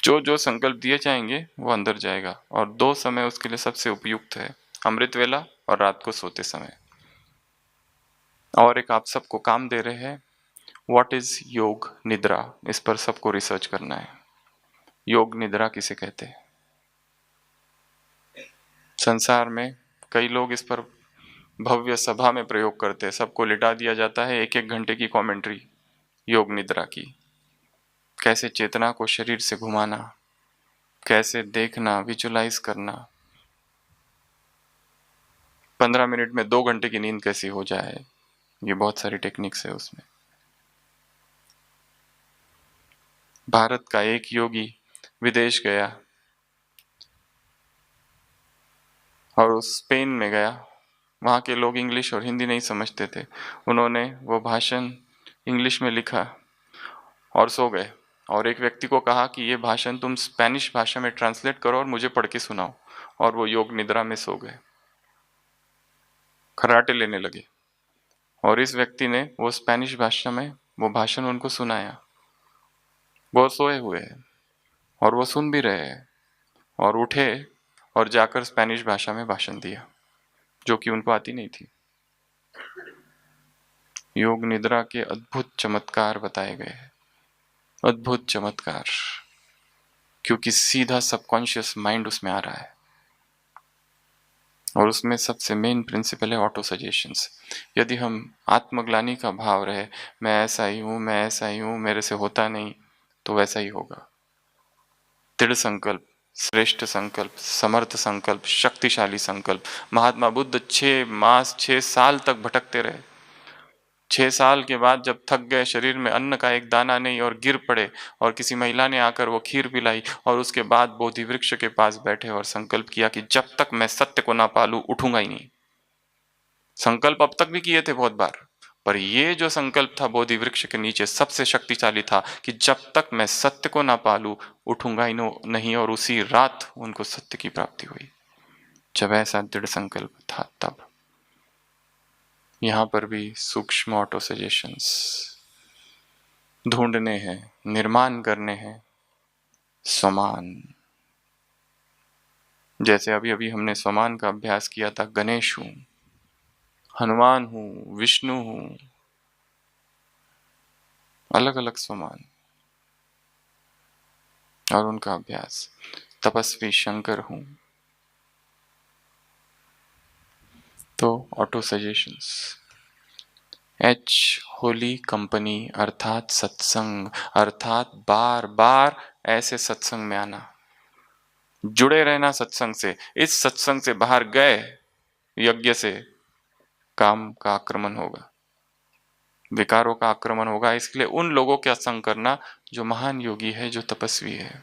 जो जो संकल्प दिए जाएंगे वो अंदर जाएगा। और दो समय उसके लिए सबसे उपयुक्त है, अमृत वेला और रात को सोते समय। और एक आप सबको काम दे रहे हैं, व्हाट इज योग निद्रा, इस पर सबको रिसर्च करना है। योग निद्रा किसे कहते हैं? संसार में कई लोग इस पर भव्य सभा में प्रयोग करते हैं, सबको लिटा दिया जाता है, एक एक घंटे की कमेंट्री योग निद्रा की। कैसे चेतना को शरीर से घुमाना, कैसे देखना, विजुलाइज करना, 15 मिनट में 2 घंटे की नींद कैसी हो जाए, ये बहुत सारी टेक्निक्स है उसमें। भारत का एक योगी विदेश गया और उस स्पेन में गया, वहाँ के लोग इंग्लिश और हिंदी नहीं समझते थे, उन्होंने वो भाषण इंग्लिश में लिखा और सो गए। और एक व्यक्ति को कहा कि ये भाषण तुम स्पेनिश भाषा में ट्रांसलेट करो और मुझे पढ़ के सुनाओ, और वो योग निद्रा में सो गए, खर्राटे लेने लगे। और इस व्यक्ति ने वो स्पेनिश भाषा में वो भाषण उनको सुनाया, वो सोए हुए हैं और वो सुन भी रहे हैं, और उठे और जाकर स्पेनिश भाषा में भाषण दिया जो कि उनको आती नहीं थी। योग निद्रा के अद्भुत चमत्कार बताए गए हैं, अद्भुत चमत्कार, क्योंकि सीधा सबकॉन्शियस माइंड उसमें आ रहा है। और उसमें सबसे मेन प्रिंसिपल है ऑटो सजेशंस। यदि हम आत्मग्लानि का भाव रहे, मैं ऐसा ही हूँ, मैं ऐसा ही हूँ, मेरे से होता नहीं, तो वैसा ही होगा। दृढ़ संकल्प, श्रेष्ठ संकल्प, समर्थ संकल्प, शक्तिशाली संकल्प। महात्मा बुद्ध 6 मास 6 साल तक भटकते रहे। 6 साल के बाद जब थक गए, शरीर में अन्न का एक दाना नहीं, और गिर पड़े, और किसी महिला ने आकर वो खीर पिलाई, और उसके बाद बोधि वृक्ष के पास बैठे और संकल्प किया कि जब तक मैं सत्य को ना पालू उठूंगा ही नहीं। संकल्प अब तक भी किए थे बहुत बार, पर ये जो संकल्प था बोधि वृक्ष के नीचे सबसे शक्तिशाली था कि जब तक मैं सत्य को ना पालू उठूंगा ही नहीं। और उसी रात उनको सत्य की प्राप्ति हुई, जब ऐसा दृढ़ संकल्प था। तब यहां पर भी सूक्ष्म ऑटो सजेशंस ढूंढने हैं, निर्माण करने हैं। समान, जैसे अभी अभी हमने समान का अभ्यास किया था, गणेश हूं, हनुमान हूं, विष्णु हूं, अलग अलग समान, और उनका अभ्यास। तपस्वी शंकर हूं। तो auto suggestions, H Holi company, अर्थात सत्संग, अर्थात बार बार ऐसे सत्संग में आना, जुड़े रहना सत्संग से। इस सत्संग से बाहर गए, यज्ञ से काम का आक्रमण होगा, विकारों का आक्रमण होगा। इसलिए उन लोगों का संग करना जो महान योगी है, जो तपस्वी है,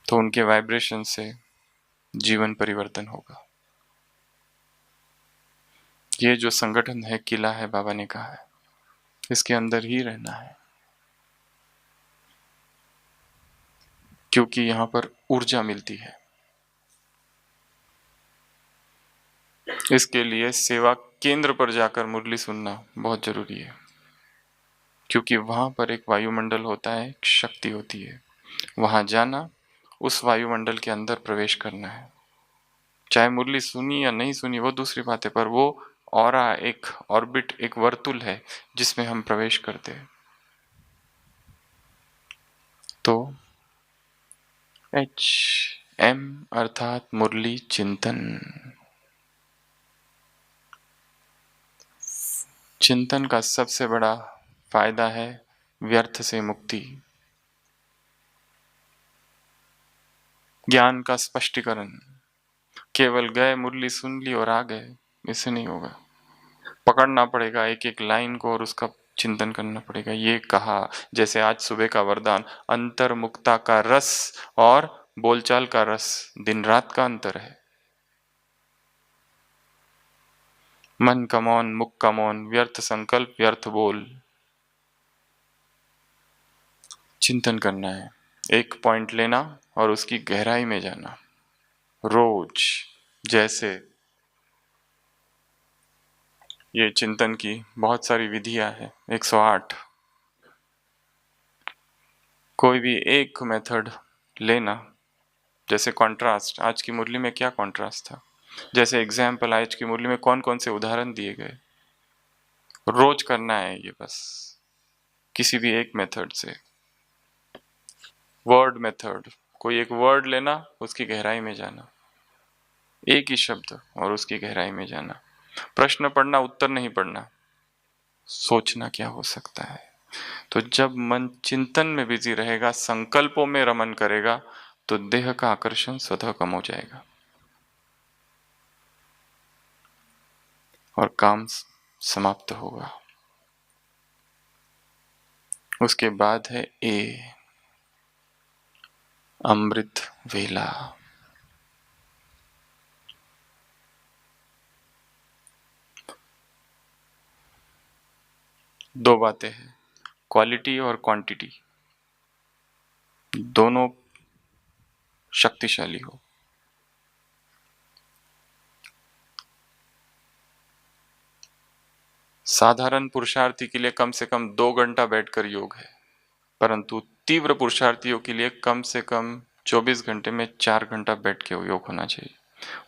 तो उनके वाइब्रेशन से जीवन परिवर्तन होगा। ये जो संगठन है, किला है, बाबा ने कहा है, इसके अंदर ही रहना है, क्योंकि यहां पर ऊर्जा मिलती है। इसके लिए सेवा केंद्र पर जाकर मुरली सुनना बहुत जरूरी है, क्योंकि वहां पर एक वायुमंडल होता है, एक शक्ति होती है। वहां जाना, उस वायुमंडल के अंदर प्रवेश करना है। चाहे मुरली सुनी या नहीं सुनी वो दूसरी बात है, पर वो ऑरा, एक ऑर्बिट, एक वर्तुल है जिसमें हम प्रवेश करते हैं। तो एच एम अर्थात मुरली चिंतन। चिंतन का सबसे बड़ा फायदा है व्यर्थ से मुक्ति, ज्ञान का स्पष्टीकरण, केवल गए, मुरली सुन ली और आ गए, इससे नहीं होगा। पकड़ना पड़ेगा एक एक लाइन को और उसका चिंतन करना पड़ेगा। ये कहा, जैसे आज सुबह का वरदान, अंतर्मुक्ता का रस और बोलचाल का रस दिन रात का अंतर है। मन का मौन, मुख का मौन, व्यर्थ संकल्प, व्यर्थ बोल। चिंतन करना है, एक पॉइंट लेना और उसकी गहराई में जाना रोज। जैसे ये चिंतन की बहुत सारी विधियां हैं, 108। कोई भी एक मेथड लेना, जैसे कंट्रास्ट, आज की मुरली में क्या कंट्रास्ट था, जैसे एग्जाम्पल आज की मुरली में कौन कौन से उदाहरण दिए गए, रोज करना है ये बस, किसी भी एक मेथड से। वर्ड मेथड, कोई एक वर्ड लेना, उसकी गहराई में जाना, एक ही शब्द और उसकी गहराई में जाना। प्रश्न पढ़ना, उत्तर नहीं पढ़ना, सोचना क्या हो सकता है। तो जब मन चिंतन में बिजी रहेगा, संकल्पों में रमन करेगा, तो देह का आकर्षण स्वतः कम हो जाएगा और काम समाप्त होगा। उसके बाद है ए, अमृत वेला। दो बातें हैं, क्वालिटी और क्वांटिटी, दोनों शक्तिशाली हो। साधारण पुरुषार्थी के लिए कम से कम 2 घंटा बैठकर योग है, परंतु तीव्र पुरुषार्थियों के लिए कम से कम 24 घंटे में 4 घंटा बैठ के योग होना चाहिए।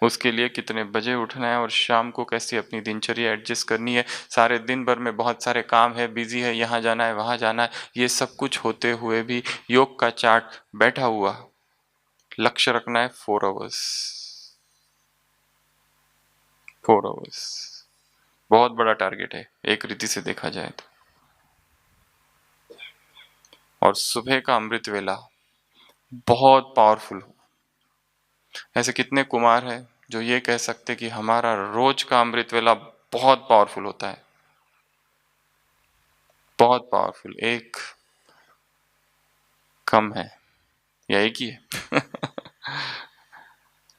उसके लिए कितने बजे उठना है और शाम को कैसी अपनी दिनचर्या एडजस्ट करनी है, सारे दिन भर में बहुत सारे काम है, बिजी है, यहाँ जाना है, वहाँ जाना है, ये सब कुछ होते हुए भी योग का चार्ट बैठा हुआ, लक्ष्य रखना है 4 आवर्स। 4 आवर्स बहुत बड़ा टारगेट है एक रीति से देखा जाए तो। और सुबह का अमृत वेला बहुत पावरफुल हो। ऐसे कितने कुमार हैं जो ये कह सकते कि हमारा रोज का अमृत वेला बहुत पावरफुल होता है, बहुत पावरफुल। एक कम है या एक ही है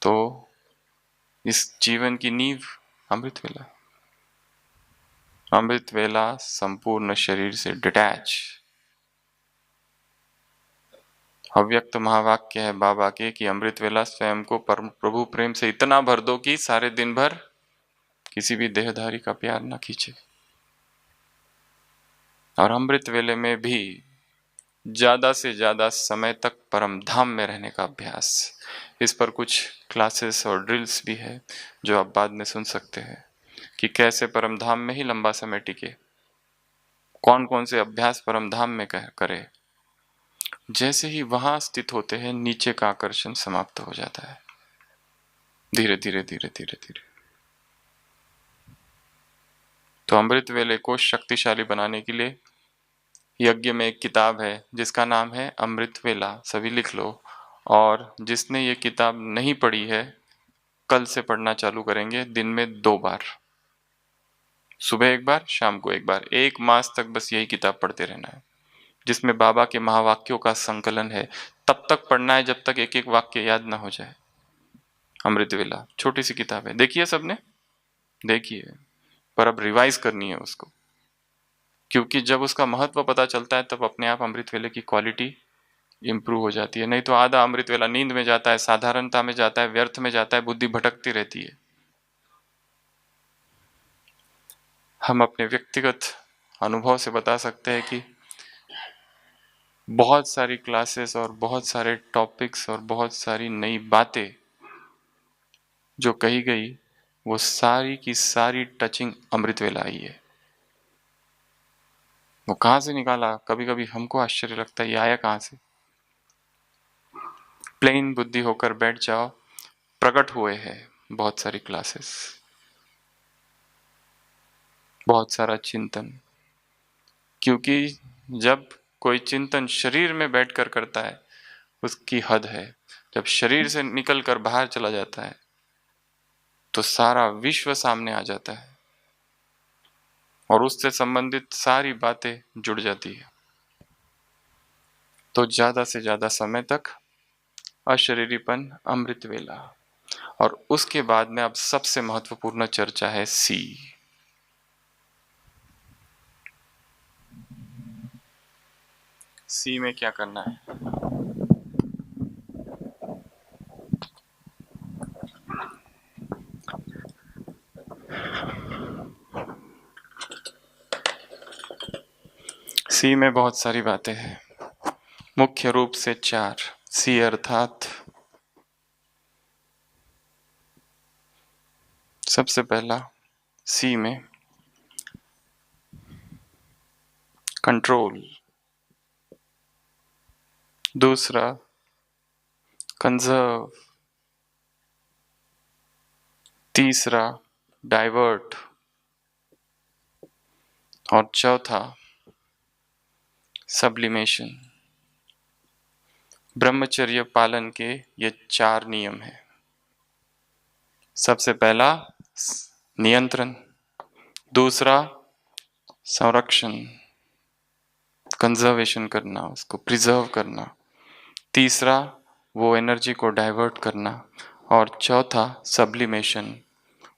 तो इस जीवन की नींव अमृत वेला। अमृत वेला संपूर्ण शरीर से डिटैच। अव्यक्त महावाक्य है बाबा के कि अमृत वेला स्वयं को परम प्रभु प्रेम से इतना भर दो कि सारे दिन भर किसी भी देहधारी का प्यार ना खींचे। और अमृत वेले में भी ज्यादा से ज्यादा समय तक परम धाम में रहने का अभ्यास। इस पर कुछ क्लासेस और ड्रिल्स भी है जो आप बाद में सुन सकते हैं कि कैसे परम धाम में ही लंबा समय टिके, कौन कौन से अभ्यास परम धाम में करे। जैसे ही वहां स्थित होते हैं, नीचे का आकर्षण समाप्त हो जाता है, धीरे धीरे धीरे धीरे धीरे। तो अमृत वेले को शक्तिशाली बनाने के लिए यज्ञ में एक किताब है जिसका नाम है अमृत वेला, सभी लिख लो। और जिसने ये किताब नहीं पढ़ी है, कल से पढ़ना चालू करेंगे, दिन में 2 बार, सुबह एक बार, शाम को एक बार, 1 मास तक बस यही किताब पढ़ते रहना है, जिसमें बाबा के महावाक्यों का संकलन है। तब तक पढ़ना है जब तक एक एक वाक्य याद ना हो जाए। अमृत वेला छोटी सी किताब है, देखिए सबने, देखिए, पर अब रिवाइज करनी है उसको, क्योंकि जब उसका महत्व पता चलता है तब अपने आप अमृत वेले की क्वालिटी इंप्रूव हो जाती है। नहीं तो आधा अमृत वेला नींद में जाता है, साधारणता में जाता है, व्यर्थ में जाता है, बुद्धि भटकती रहती है। हम अपने व्यक्तिगत अनुभव से बता सकते हैं कि बहुत सारी क्लासेस और बहुत सारे टॉपिक्स और बहुत सारी नई बातें जो कही गई, वो सारी की सारी टचिंग अमृत वेला आई है। वो कहाँ से निकाला, कभी कभी हमको आश्चर्य लगता है ये आया कहाँ से। प्लेन बुद्धि होकर बैठ जाओ, प्रकट हुए हैं बहुत सारी क्लासेस, बहुत सारा चिंतन। क्योंकि जब कोई चिंतन शरीर में बैठकर करता है, उसकी हद है। जब शरीर से निकल कर बाहर चला जाता है, तो सारा विश्व सामने आ जाता है और उससे संबंधित सारी बातें जुड़ जाती है। तो ज्यादा से ज्यादा समय तक अशरीरीपन, अमृत वेला। और उसके बाद में अब सबसे महत्वपूर्ण चर्चा है सी। सी में क्या करना है? सी में बहुत सारी बातें हैं, मुख्य रूप से 4। सी अर्थात सबसे पहला सी में कंट्रोल, दूसरा कंजर्व, तीसरा डाइवर्ट और चौथा सब्लिमेशन। ब्रह्मचर्य पालन के ये 4 नियम हैं। सबसे पहला नियंत्रण, दूसरा संरक्षण, कंजर्वेशन करना, उसको प्रिजर्व करना, तीसरा वो एनर्जी को डाइवर्ट करना और चौथा सब्लिमेशन,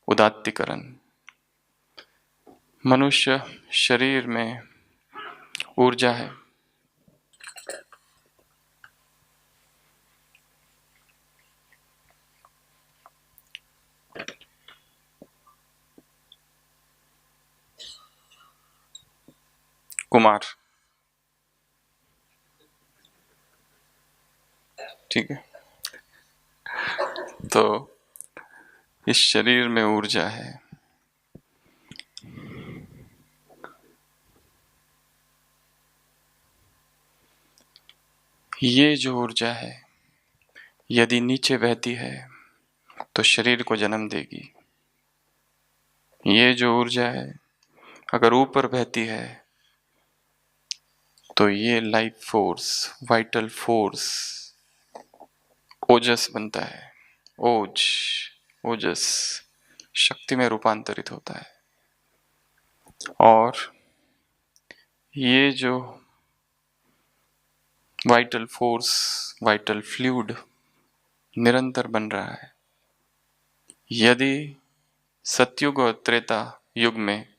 उदात्तीकरण। मनुष्य शरीर में ऊर्जा है। कुमार, ठीक है। तो इस शरीर में ऊर्जा है। ये जो ऊर्जा है यदि नीचे बहती है तो शरीर को जन्म देगी। ये जो ऊर्जा है अगर ऊपर बहती है तो ये लाइफ फोर्स, वाइटल फोर्स, ओजस बनता है। ओजस शक्ति में रूपांतरित होता है। और ये जो वाइटल फोर्स, वाइटल फ्लूइड निरंतर बन रहा है। यदि सतयुग और त्रेता युग में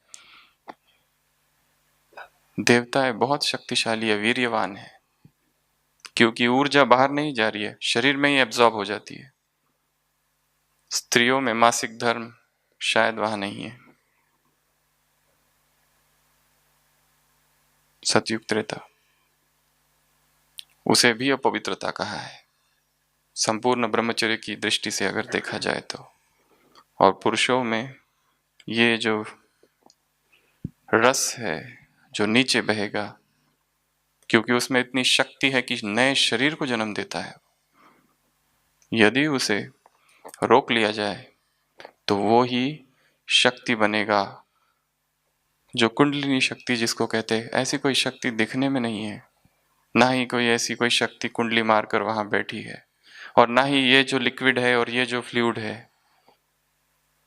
देवताएं बहुत शक्तिशाली है, वीर्यवान है, क्योंकि ऊर्जा बाहर नहीं जा रही है, शरीर में ही एब्जॉर्ब हो जाती है। स्त्रियों में मासिक धर्म शायद वहां नहीं है। सतयुग त्रेता उसे भी अपवित्रता कहा है, संपूर्ण ब्रह्मचर्य की दृष्टि से अगर देखा जाए तो। और पुरुषों में ये जो रस है जो नीचे बहेगा, क्योंकि उसमें इतनी शक्ति है कि नए शरीर को जन्म देता है। यदि उसे रोक लिया जाए तो वो ही शक्ति बनेगा जो कुंडलिनी शक्ति जिसको कहते हैं। ऐसी कोई शक्ति दिखने में नहीं है, ना ही कोई ऐसी कोई शक्ति कुंडली मारकर वहां बैठी है, और ना ही ये जो लिक्विड है और ये जो फ्लूइड है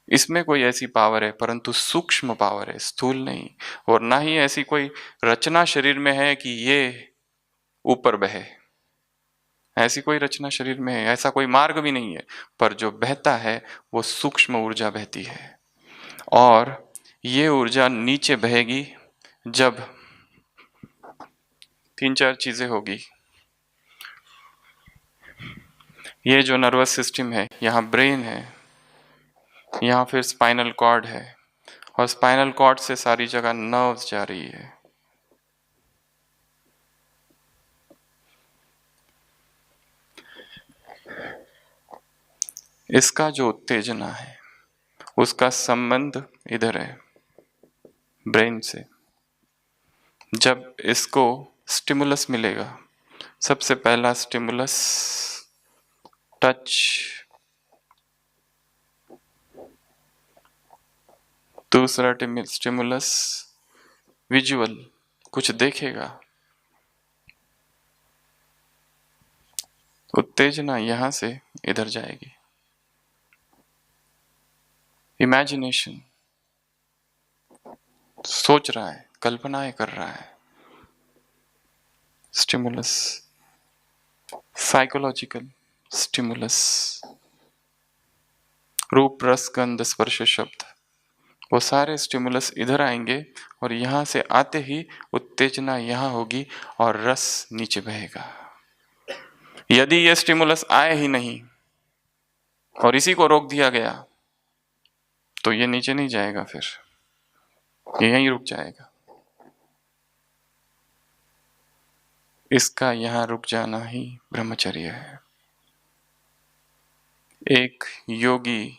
इसमें कोई ऐसी पावर है, परंतु सूक्ष्म पावर है, स्थूल नहीं। और ना ही ऐसी कोई रचना शरीर में है कि ये ऊपर बहे। ऐसी कोई रचना शरीर में है, ऐसा कोई मार्ग भी नहीं है। पर जो बहता है वो सूक्ष्म ऊर्जा बहती है। और ये ऊर्जा नीचे बहेगी जब 3-4 चीजें होगी। ये जो नर्वस सिस्टम है, यहाँ ब्रेन है, यहाँ फिर स्पाइनल कॉर्ड है, और स्पाइनल कॉर्ड से सारी जगह नर्व्स जा रही है। इसका जो उत्तेजना है उसका संबंध इधर है, ब्रेन से। जब इसको स्टिमुलस मिलेगा, सबसे पहला स्टिमुलस टच, दूसरा स्टिमुलस विजुअल, कुछ देखेगा। उत्तेजना यहां से इधर जाएगी। इमेजिनेशन, सोच रहा है, कल्पनाएं कर रहा है। स्टिमुलस, साइकोलॉजिकल स्टिमुलस, रूप रस गंध स्पर्श शब्द, वो सारे स्टिमुलस इधर आएंगे और यहां से आते ही उत्तेजना यहां होगी और रस नीचे बहेगा। यदि ये स्टिमुलस आए ही नहीं और इसी को रोक दिया गया तो ये नीचे नहीं जाएगा, फिर ये यहीं रुक जाएगा। इसका यहां रुक जाना ही ब्रह्मचर्य है। एक योगी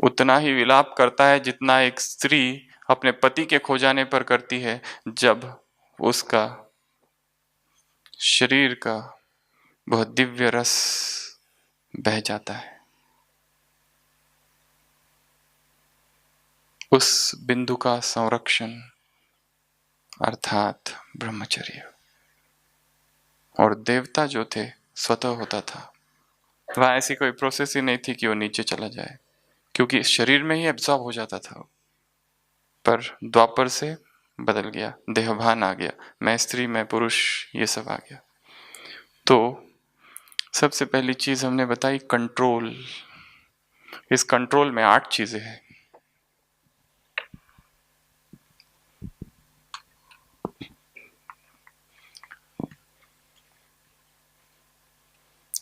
उतना ही विलाप करता है जितना एक स्त्री अपने पति के खो जाने पर करती है, जब उसका शरीर का वह दिव्य रस बह जाता है। उस बिंदु का संरक्षण अर्थात ब्रह्मचर्य। और देवता जो थे स्वतः होता था, वहां ऐसी कोई प्रोसेस ही नहीं थी कि वो नीचे चला जाए, क्योंकि शरीर में ही एब्जॉर्ब हो जाता था। पर द्वापर से बदल गया, देहभान आ गया, मैं स्त्री मैं पुरुष ये सब आ गया। तो सबसे पहली चीज हमने बताई कंट्रोल। इस कंट्रोल में 8 चीजें हैं।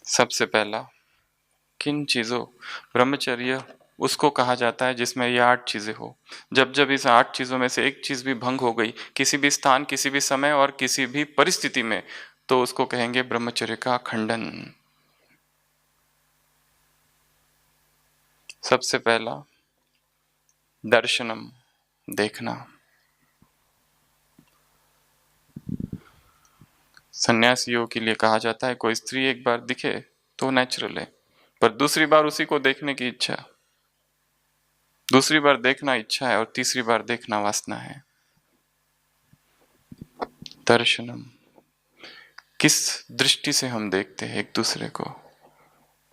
सबसे पहला, किन चीजों, ब्रह्मचर्य उसको कहा जाता है जिसमें ये 8 चीजें हो। जब जब इस 8 चीजों में से एक चीज भी भंग हो गई, किसी भी स्थान, किसी भी समय और किसी भी परिस्थिति में, तो उसको कहेंगे ब्रह्मचर्य का खंडन। सबसे पहला दर्शनम, देखना। सन्यासियों के लिए कहा जाता है कोई स्त्री एक बार दिखे तो नेचुरल है, पर दूसरी बार उसी को देखने की इच्छा, दूसरी बार देखना इच्छा है और तीसरी बार देखना वासना है। दर्शनम, किस दृष्टि से हम देखते हैं एक दूसरे को,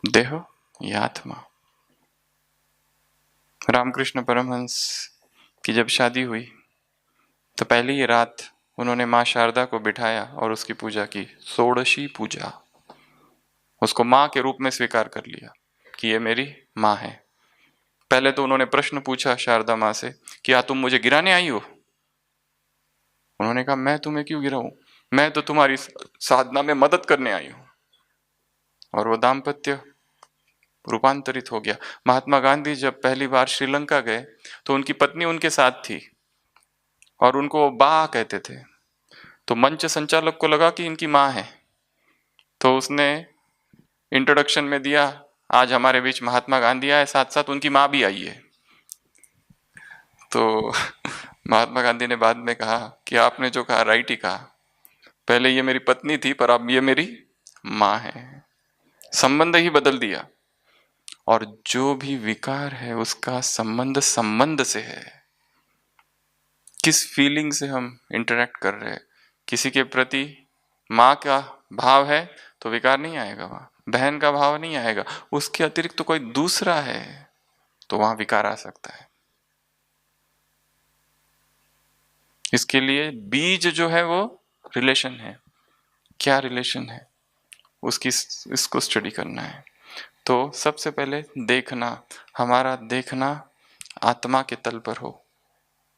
देह या आत्मा। रामकृष्ण परमहंस की जब शादी हुई तो पहली ही रात उन्होंने माँ शारदा को बिठाया और उसकी पूजा की, षोडशी पूजा। उसको माँ के रूप में स्वीकार कर लिया कि ये मेरी माँ है। पहले तो उन्होंने प्रश्न पूछा शारदा माँ से, क्या तुम मुझे गिराने आई हो? उन्होंने कहा, मैं तुम्हें क्यों गिराऊं, मैं तो तुम्हारी साधना में मदद करने आई हूं। और वो दाम्पत्य रूपांतरित हो गया। महात्मा गांधी जब पहली बार श्रीलंका गए तो उनकी पत्नी उनके साथ थी और उनको बा कहते थे। तो मंच संचालक को लगा कि इनकी माँ है, तो उसने इंट्रोडक्शन में दिया, आज हमारे बीच महात्मा गांधी आए, साथ साथ उनकी माँ भी आई है। तो महात्मा गांधी ने बाद में कहा कि आपने जो कहा राइट ही कहा, पहले ये मेरी पत्नी थी पर अब ये मेरी माँ है। संबंध ही बदल दिया। और जो भी विकार है उसका संबंध संबंध से है, किस फीलिंग से हम इंटरेक्ट कर रहे हैं। किसी के प्रति माँ का भाव है तो विकार नहीं आएगा, वहां बहन का भाव नहीं आएगा, उसके अतिरिक्त तो कोई दूसरा है तो वहां विकार आ सकता है। इसके लिए बीज जो है वो रिलेशन है। क्या रिलेशन है उसकी, इसको स्टडी करना है। तो सबसे पहले देखना, हमारा देखना आत्मा के तल पर हो,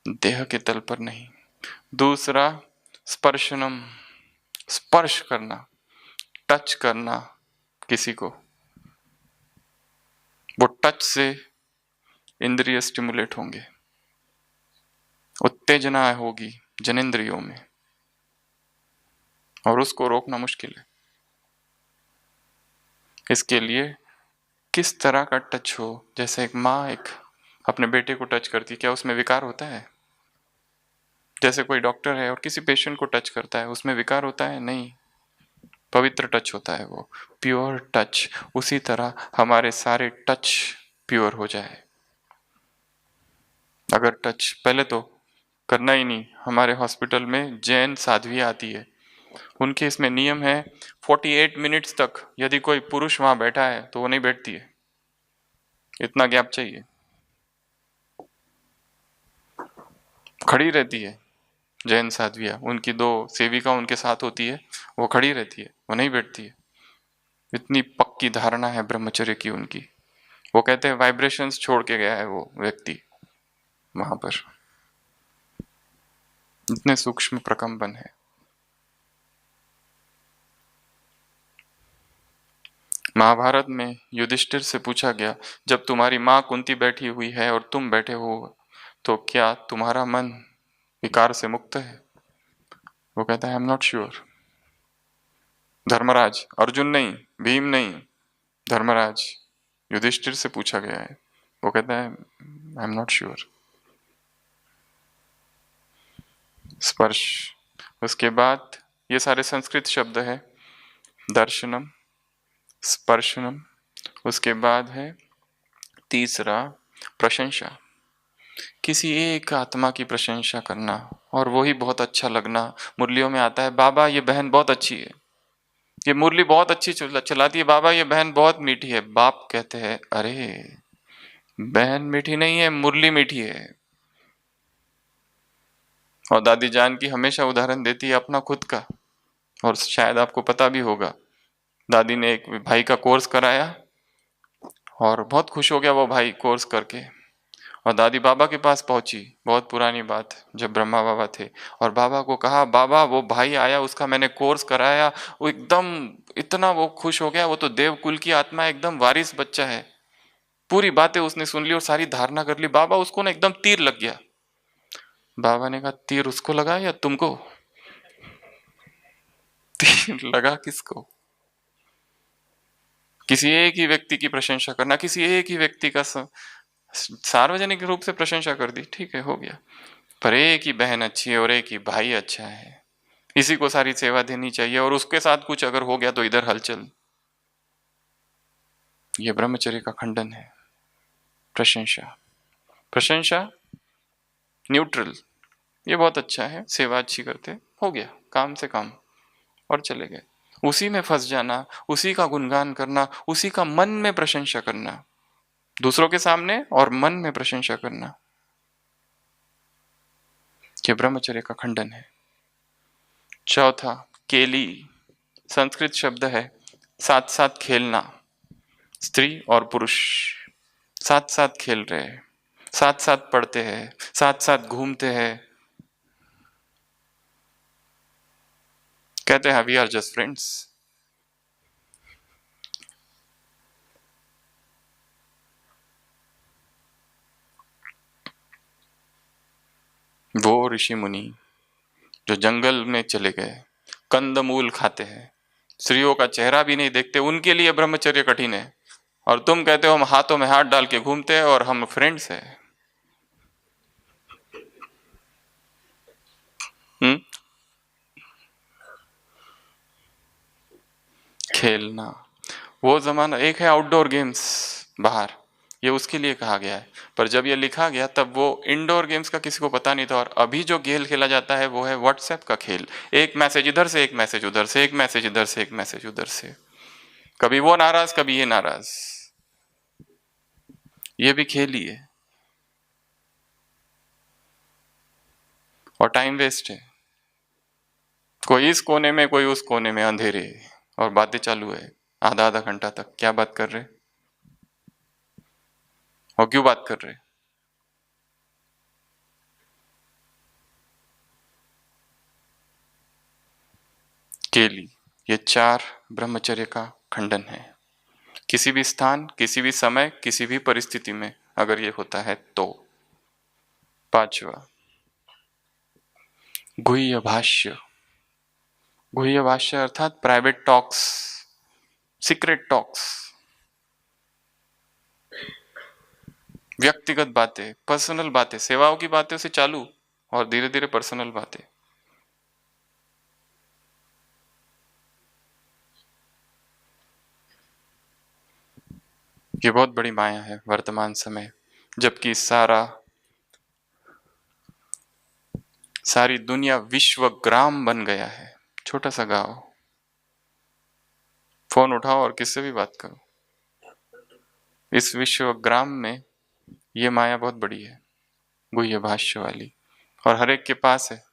देह के तल पर नहीं। दूसरा स्पर्शनम, स्पर्श करना, टच करना किसी को, वो टच से इंद्रिय स्टिमुलेट होंगे, उत्तेजना होगी जनेंद्रियों में और उसको रोकना मुश्किल है। इसके लिए किस तरह का टच हो, जैसे एक माँ एक अपने बेटे को टच करती, क्या उसमें विकार होता है? जैसे कोई डॉक्टर है और किसी पेशेंट को टच करता है, उसमें विकार होता है? नहीं, पवित्र टच होता है, वो प्योर टच। उसी तरह हमारे सारे टच प्योर हो जाए। अगर टच पहले तो करना ही नहीं, हमारे हॉस्पिटल में जैन साध्वी आती है, उनके इसमें नियम है 48 मिनट्स तक यदि कोई पुरुष वहां बैठा है तो वो नहीं बैठती है। इतना गैप चाहिए। खड़ी रहती है जैन साध्वियाँ, उनकी 2 सेविका उनके साथ होती है, वो खड़ी रहती है, वो नहीं बैठती है। इतनी पक्की धारणा है ब्रह्मचर्य की उनकी। वो कहते हैं वाइब्रेशंस छोड़ के गया है वो व्यक्ति वहां पर, इतने सूक्ष्म प्रकंपन है। महाभारत में युधिष्ठिर से पूछा गया, जब तुम्हारी माँ कुंती बैठी हुई है और तुम बैठे हो, तो क्या तुम्हारा मन विकार से मुक्त है? वो कहता है I am not sure. Dharmaraj, Arjun नहीं, भीम नहीं, धर्मराज युधिष्ठिर से पूछा गया है। वो कहता है आई एम नॉट श्योर। स्पर्श, उसके बाद ये सारे संस्कृत शब्द है, दर्शनम, स्पर्शनम, उसके बाद है तीसरा प्रशंसा, किसी एक आत्मा की प्रशंसा करना और वो ही बहुत अच्छा लगना। मुरलियों में आता है बाबा ये बहन बहुत अच्छी है, ये मुरली बहुत अच्छी चलाती है, बाबा ये बहन बहुत मीठी है। बाप कहते हैं अरे बहन मीठी नहीं है, मुरली मीठी है। और दादी जान की हमेशा उदाहरण देती है अपना खुद का, और शायद आपको पता भी होगा, दादी ने एक भाई का कोर्स कराया और बहुत खुश हो गया वो भाई कोर्स करके, और दादी बाबा के पास पहुंची, बहुत पुरानी बात जब ब्रह्मा बाबा थे, और बाबा को कहा बाबा वो भाई आया उसका मैंने कोर्स कराया, वो एकदम इतना वो खुश हो गया, वो तो देव कुल की आत्मा है, एकदम वारिस बच्चा है। पूरी बातें उसने सुन ली और सारी धारणा कर ली। बाबा उसको ना एकदम तीर लग गया। बाबा ने कहा तीर उसको लगा या तुमको? तीर लगा किसको? किसी एक ही व्यक्ति की प्रशंसा करना, किसी एक ही व्यक्ति का सार्वजनिक रूप से प्रशंसा कर दी, ठीक है हो गया, पर एक ही बहन अच्छी है और एक ही भाई अच्छा है, इसी को सारी सेवा देनी चाहिए, और उसके साथ कुछ अगर हो गया तो इधर हलचल। ये ब्रह्मचर्य का खंडन है। प्रशंसा, प्रशंसा न्यूट्रल, ये बहुत अच्छा है, सेवा अच्छी करते, हो गया काम से काम और चले गए। उसी में फंस जाना, उसी का गुणगान करना, उसी का मन में प्रशंसा करना, दूसरों के सामने और मन में प्रशंसा करना, ये ब्रह्मचर्य का खंडन है। चौथा केली, संस्कृत शब्द है, साथ साथ खेलना, स्त्री और पुरुष साथ साथ खेल रहे हैं, साथ साथ पढ़ते हैं, साथ साथ घूमते हैं, कहते हैं वी आर जस्ट फ्रेंड्स। वो ऋषि मुनि जो जंगल में चले गए, कंदमूल खाते हैं, स्त्रियों का चेहरा भी नहीं देखते, उनके लिए ब्रह्मचर्य कठिन है, और तुम कहते हो हम हाथों में हाथ डाल के घूमते हैं और हम फ्रेंड्स हैं। खेलना, वो जमाना एक है आउटडोर गेम्स बाहर, ये उसके लिए कहा गया है, पर जब ये लिखा गया तब वो इंडोर गेम्स का किसी को पता नहीं था। और अभी जो खेल खेला जाता है वो है व्हाट्सएप का खेल, एक मैसेज इधर से, एक मैसेज उधर से, एक मैसेज इधर से, एक मैसेज उधर से, कभी वो नाराज कभी ये नाराज, ये भी खेल ही है और टाइम वेस्ट है। कोई इस कोने में कोई उस कोने में अंधेरे, और बातें चालू है आधा आधा घंटा तक, क्या बात कर रहे और क्यों बात कर रहे? केली, ये 4 ब्रह्मचर्य का खंडन है। किसी भी स्थान, किसी भी समय, किसी भी परिस्थिति में अगर ये होता है तो। 5वां गुह्य भाष्य, गुह्य भाष्य अर्थात प्राइवेट टॉक्स, सीक्रेट टॉक्स, व्यक्तिगत बातें, पर्सनल बातें, सेवाओं की बातें से चालू और धीरे धीरे पर्सनल बातें। ये बहुत बड़ी माया है वर्तमान समय, जबकि सारी दुनिया विश्वग्राम बन गया है, छोटा सा गांव, फोन उठाओ और किससे भी बात करो। इस विश्वग्राम में ये माया बहुत बड़ी है, गुह्य भाष्य वाली, और हर एक के पास है,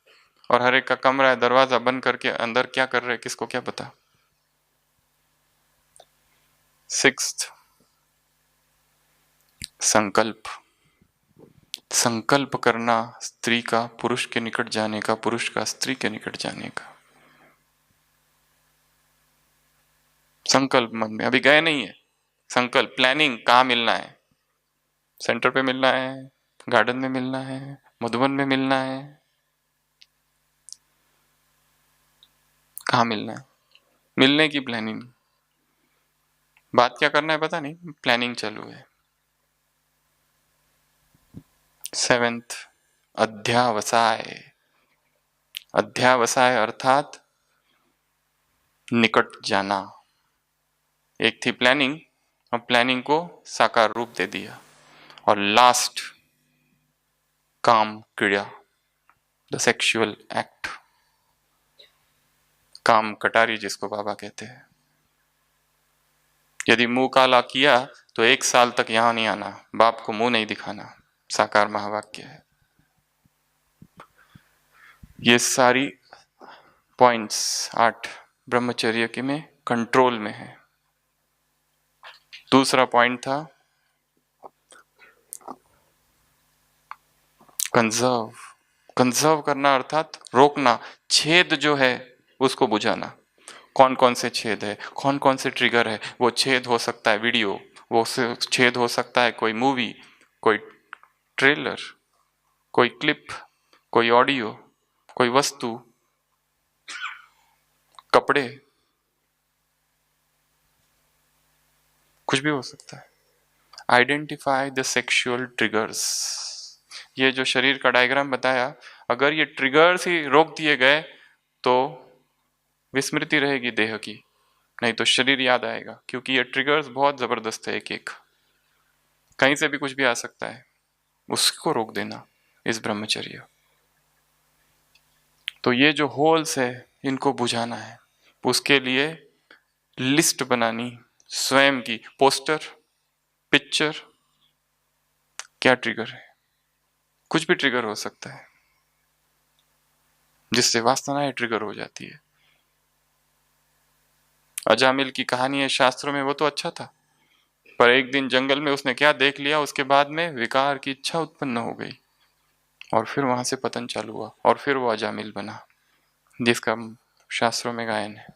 और हर एक का कमरा है, दरवाजा बंद करके अंदर क्या कर रहे किसको क्या पता। सिक्स्थ, संकल्प। संकल्प करना स्त्री का पुरुष के निकट जाने का, पुरुष का स्त्री के निकट जाने का। संकल्प मन में, अभी गए नहीं है, संकल्प, प्लानिंग, कहाँ मिलना है, सेंटर पे मिलना है, गार्डन में मिलना है, मधुबन में मिलना है, कहाँ मिलना है, मिलने की प्लानिंग। बात क्या करना है पता नहीं, प्लानिंग चालू है। सेवेंथ, अध्यावसाय। अध्यावसाय अर्थात निकट जाना। एक थी प्लानिंग, अब प्लानिंग को साकार रूप दे दिया। और लास्ट, काम क्रिया, द सेक्सुअल एक्ट। काम कटारी जिसको बाबा कहते हैं। यदि मुंह काला किया तो 1 साल तक यहां नहीं आना, बाप को मुंह नहीं दिखाना, साकार महावाक्य है। ये सारी पॉइंट्स 8 ब्रह्मचर्य के में कंट्रोल में है। दूसरा पॉइंट था कंजर्व। कंजर्व करना अर्थात रोकना, छेद जो है उसको बुझाना। कौन कौन से छेद है, कौन कौन से ट्रिगर है। वो छेद हो सकता है वीडियो, वो छेद हो सकता है कोई मूवी, कोई ट्रेलर, कोई क्लिप, कोई ऑडियो, कोई वस्तु, कपड़े, कुछ भी हो सकता है। Identify the sexual triggers. ये जो शरीर का डायग्राम बताया, अगर ये ट्रिगर्स ही रोक दिए गए तो विस्मृति रहेगी देह की, नहीं तो शरीर याद आएगा, क्योंकि ये ट्रिगर्स बहुत जबरदस्त है। एक एक कहीं से भी कुछ भी आ सकता है, उसको रोक देना इस ब्रह्मचर्य। तो ये जो होल्स है इनको बुझाना है, उसके लिए लिस्ट बनानी स्वयं की, पोस्टर, पिक्चर, क्या ट्रिगर है, कुछ भी ट्रिगर हो सकता है जिससे वासनाएं ट्रिगर हो जाती है। अजामिल की कहानी है शास्त्रों में, वो तो अच्छा था, पर एक दिन जंगल में उसने क्या देख लिया, उसके बाद में विकार की इच्छा उत्पन्न हो गई, और फिर वहां से पतन चालू हुआ, और फिर वो अजामिल बना, जिसका शास्त्रों में गायन है।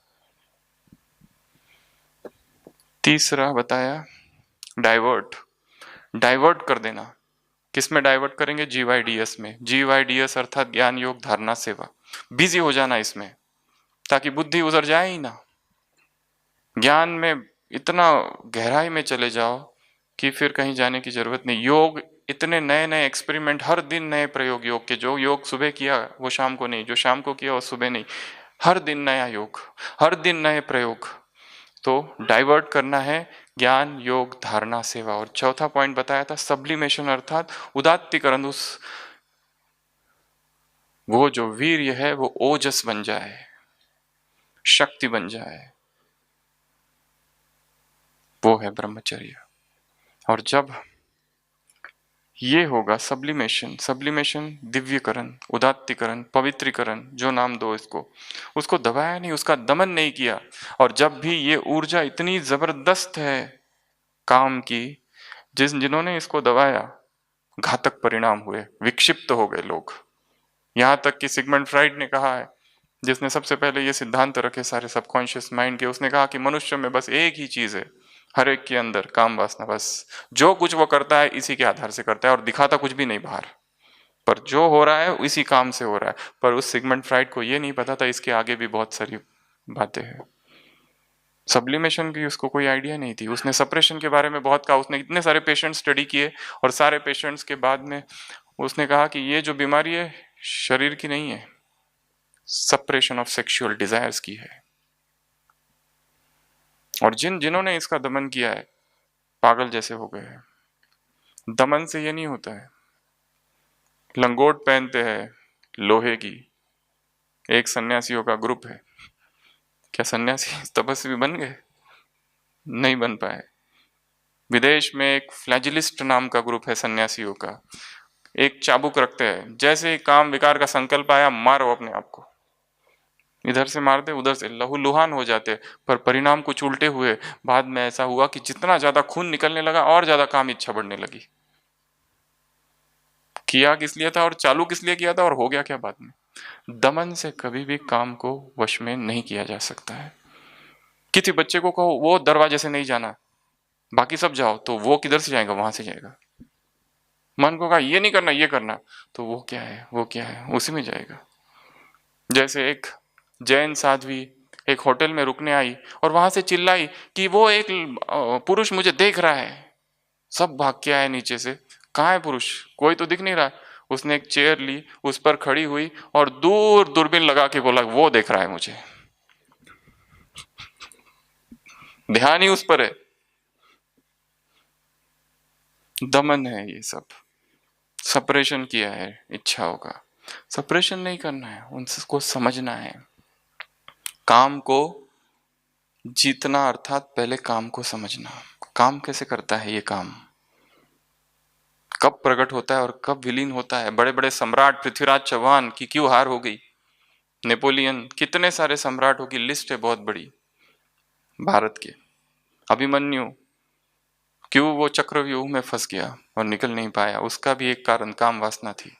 तीसरा बताया डाइवर्ट। डाइवर्ट कर देना, किसमें डाइवर्ट करेंगे, GYDS में। GYDS अर्थात ज्ञान योग धारणा सेवा। बिजी हो जाना इसमें, ताकि बुद्धि उधर जाए ही ना। ज्ञान में इतना गहराई में चले जाओ कि फिर कहीं जाने की जरूरत नहीं। योग इतने नए नए एक्सपेरिमेंट, हर दिन नए प्रयोग योग के। जो योग सुबह किया वो शाम को नहीं, जो शाम को किया वो सुबह नहीं, हर दिन नया योग, हर दिन नए प्रयोग। तो डाइवर्ट करना है ज्ञान योग धारणा सेवा। और चौथा पॉइंट बताया था सब्लिमेशन अर्थात उदात्तीकरण। उस वो जो वीर्य है वो ओजस बन जाए, शक्ति बन जाए, वो है ब्रह्मचर्य। और जब ये होगा सब्लिमेशन, सब्लिमेशन दिव्यकरण, उदात्तीकरण, पवित्रीकरण, जो नाम दो इसको, उसको दबाया नहीं, उसका दमन नहीं किया। और जब भी ये ऊर्जा इतनी जबरदस्त है काम की, जिन्होंने इसको दबाया घातक परिणाम हुए, विक्षिप्त हो गए लोग। यहां तक कि सिगमंड फ्राइड ने कहा है, जिसने सबसे पहले ये सिद्धांत रखे सारे सबकॉन्शियस माइंड के, उसने कहा कि मनुष्य में बस एक ही चीज है, हर एक के अंदर काम वासना, बस जो कुछ वो करता है इसी के आधार से करता है, और दिखाता कुछ भी नहीं बाहर, पर जो हो रहा है इसी काम से हो रहा है। पर उस सिगमंड फ्राइड को ये नहीं पता था इसके आगे भी बहुत सारी बातें हैं। सब्लिमेशन की उसको कोई आइडिया नहीं थी। उसने सप्रेशन के बारे में बहुत कहा, उसने इतने सारे पेशेंट स्टडी किए, और सारे पेशेंट्स के बाद में उसने कहा कि ये जो बीमारी है शरीर की नहीं है, सप्रेशन ऑफ सेक्सुअल डिजायर्स की है। और जिन्होंने इसका दमन किया है पागल जैसे हो गए हैं। दमन से ये नहीं होता है। लंगोट पहनते हैं लोहे की, एक सन्यासियों का ग्रुप है, क्या सन्यासी तपस्वी बन गए? नहीं बन पाए। विदेश में एक फ्लैजिलिस्ट नाम का ग्रुप है सन्यासियों का, एक चाबुक रखते हैं, जैसे ही काम विकार का संकल्प आया मारो अपने आप को, इधर से मारते उधर से लहूलुहान हो जाते, पर परिणाम कुछ उल्टे हुए। बाद में ऐसा हुआ कि जितना ज्यादा खून निकलने लगा और ज्यादा काम इच्छा बढ़ने लगी। किया किस लिए था और चालू किस लिए किया था और हो गया क्या बाद में। दमन से कभी भी काम को वश में नहीं किया जा सकता है। किसी बच्चे को कहो वो दरवाजे से नहीं जाना, बाकी सब जाओ, तो वो किधर से जाएगा, वहां से जाएगा। मन को कहा ये नहीं करना ये करना, तो वो क्या है वो क्या है उसी में जाएगा। जैसे एक जैन साध्वी एक होटल में रुकने आई और वहां से चिल्लाई कि वो एक पुरुष मुझे देख रहा है। सब भाग के आए नीचे से, कहाँ है पुरुष, कोई तो दिख नहीं रहा। उसने एक चेयर ली, उस पर खड़ी हुई और दूर दूरबीन लगा के बोला वो देख रहा है मुझे, ध्यान ही उस पर है। दमन है ये सब, सपरेशन किया है इच्छाओं का। सपरेशन नहीं करना है, उनको समझना है। काम को जीतना अर्थात पहले काम को समझना। काम कैसे करता है ये काम, कब प्रकट होता है और कब विलीन होता है। बड़े बड़े सम्राट, पृथ्वीराज चौहान की क्यों हार हो गई, नेपोलियन, कितने सारे सम्राटों की लिस्ट है बहुत बड़ी भारत के। अभिमन्यु क्यों वो चक्रव्यूह में फंस गया और निकल नहीं पाया, उसका भी एक कारण काम वासना थी।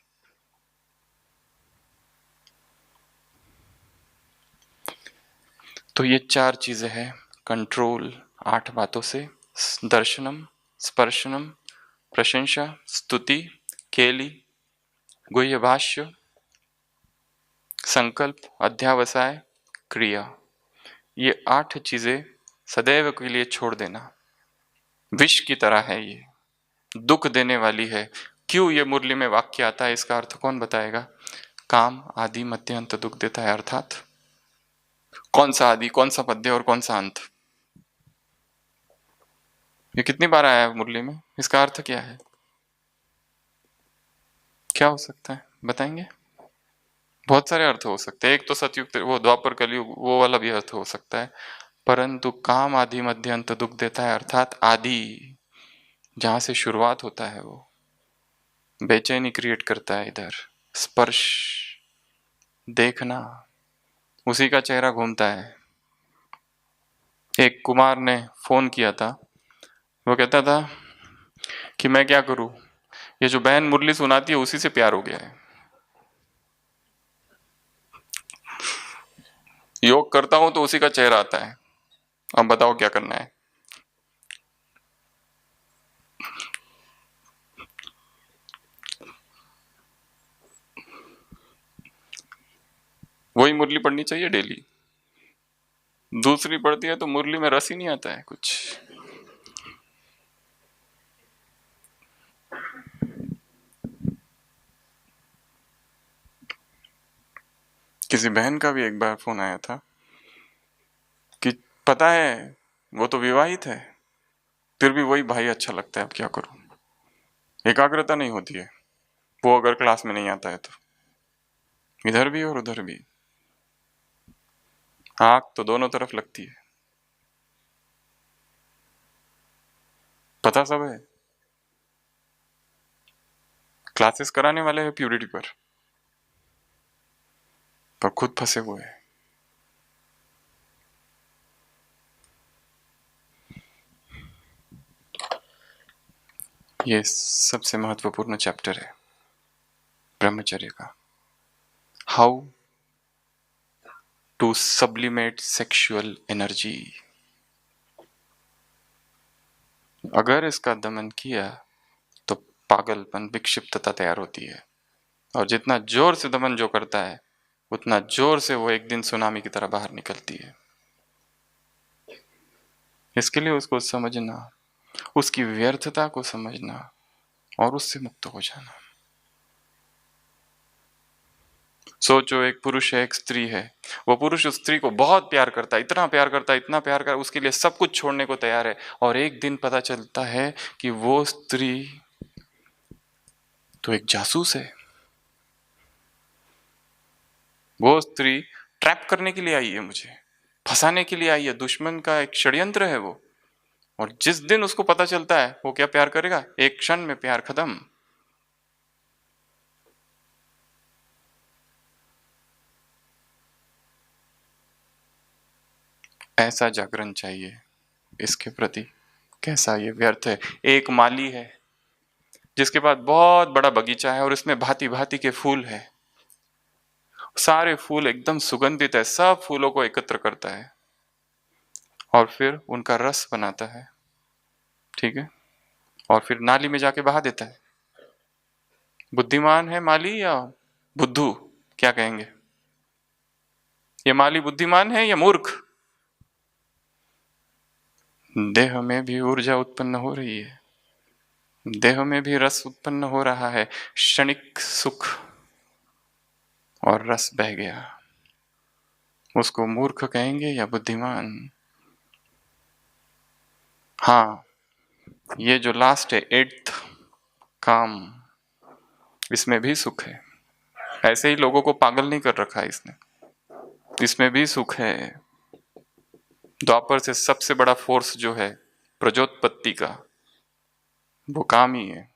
तो ये चार चीजें हैं, कंट्रोल 8 बातों से, दर्शनम, स्पर्शनम, प्रशंसा, स्तुति, केली, गुह्य भाष्य, संकल्प, अध्यावसाय, क्रिया। ये 8 चीजें सदैव के लिए छोड़ देना। विष की तरह है ये, दुख देने वाली है। क्यों ये मुरली में वाक्य आता है, इसका अर्थ कौन बताएगा। काम आदि मध्य अंत दुख देता है, अर्थात कौन सा आदि, कौन सा मध्य और कौन सा अंत। ये कितनी बार आया है मुरली में, इसका अर्थ क्या है, क्या हो सकता है बताएंगे। बहुत सारे अर्थ हो सकते हैं, एक तो सतयुग वो द्वापर कलयुग वो वाला भी अर्थ हो सकता है, परंतु काम आदि मध्य अंत दुख देता है अर्थात आदि जहां से शुरुआत होता है वो बेचैनी क्रिएट करता है। इधर स्पर्श देखना, उसी का चेहरा घूमता है। एक कुमार ने फोन किया था, वो कहता था कि मैं क्या करूं, ये जो बहन मुरली सुनाती है उसी से प्यार हो गया है, योग करता हूं तो उसी का चेहरा आता है, अब बताओ क्या करना है। वही मुरली पढ़नी चाहिए डेली, दूसरी पढ़ती है तो मुरली में रस ही नहीं आता है कुछ। किसी बहन का भी एक बार फोन आया था कि पता है वो तो विवाहित है, फिर भी वही भाई अच्छा लगता है, अब क्या करूं, एकाग्रता नहीं होती है वो अगर क्लास में नहीं आता है तो, इधर भी और उधर भी, आंख तो दोनों तरफ लगती है, पता सब है। क्लासेस कराने वाले हैं प्यूरिटी पर खुद फंसे हुए हैं। ये सबसे महत्वपूर्ण चैप्टर है ब्रह्मचर्य का, how to sublimate sexual energy. अगर इसका दमन किया तो पागलपन, विक्षिप्तता तैयार होती है, और जितना जोर से दमन जो करता है उतना जोर से वो एक दिन सुनामी की तरह बाहर निकलती है। इसके लिए उसको समझना, उसकी व्यर्थता को समझना और उससे मुक्त हो जाना। सोचो एक पुरुष है, एक स्त्री है, वो पुरुष उस स्त्री को बहुत प्यार करता है, इतना प्यार करता है, इतना प्यार करता है, उसके लिए सब कुछ छोड़ने को तैयार है, और एक दिन पता चलता है कि वो स्त्री तो एक जासूस है, वो स्त्री ट्रैप करने के लिए आई है, मुझे फंसाने के लिए आई है, दुश्मन का एक षड्यंत्र है वो। और जिस दिन उसको पता चलता है वो क्या प्यार करेगा, एक क्षण में प्यार खत्म। ऐसा जागरण चाहिए इसके प्रति। कैसा ये व्यर्थ है। एक माली है जिसके पास बहुत बड़ा बगीचा है और इसमें भांति भांति के फूल है, सारे फूल एकदम सुगंधित है, सब फूलों को एकत्र करता है और फिर उनका रस बनाता है, ठीक है, और फिर नाली में जाके बहा देता है। बुद्धिमान है माली या बुद्धू, क्या कहेंगे? ये माली बुद्धिमान है या मूर्ख? देह में भी ऊर्जा उत्पन्न हो रही है, देह में भी रस उत्पन्न हो रहा है, क्षणिक सुख, और रस बह गया। उसको मूर्ख कहेंगे या बुद्धिमान? हाँ, ये जो लास्ट है, एट्थ काम, इसमें भी सुख है। ऐसे ही लोगों को पागल नहीं कर रखा है इसने, इसमें भी सुख है। द्वापर से सबसे बड़ा फोर्स जो है प्रजोत्पत्ति का, वो काम ही है।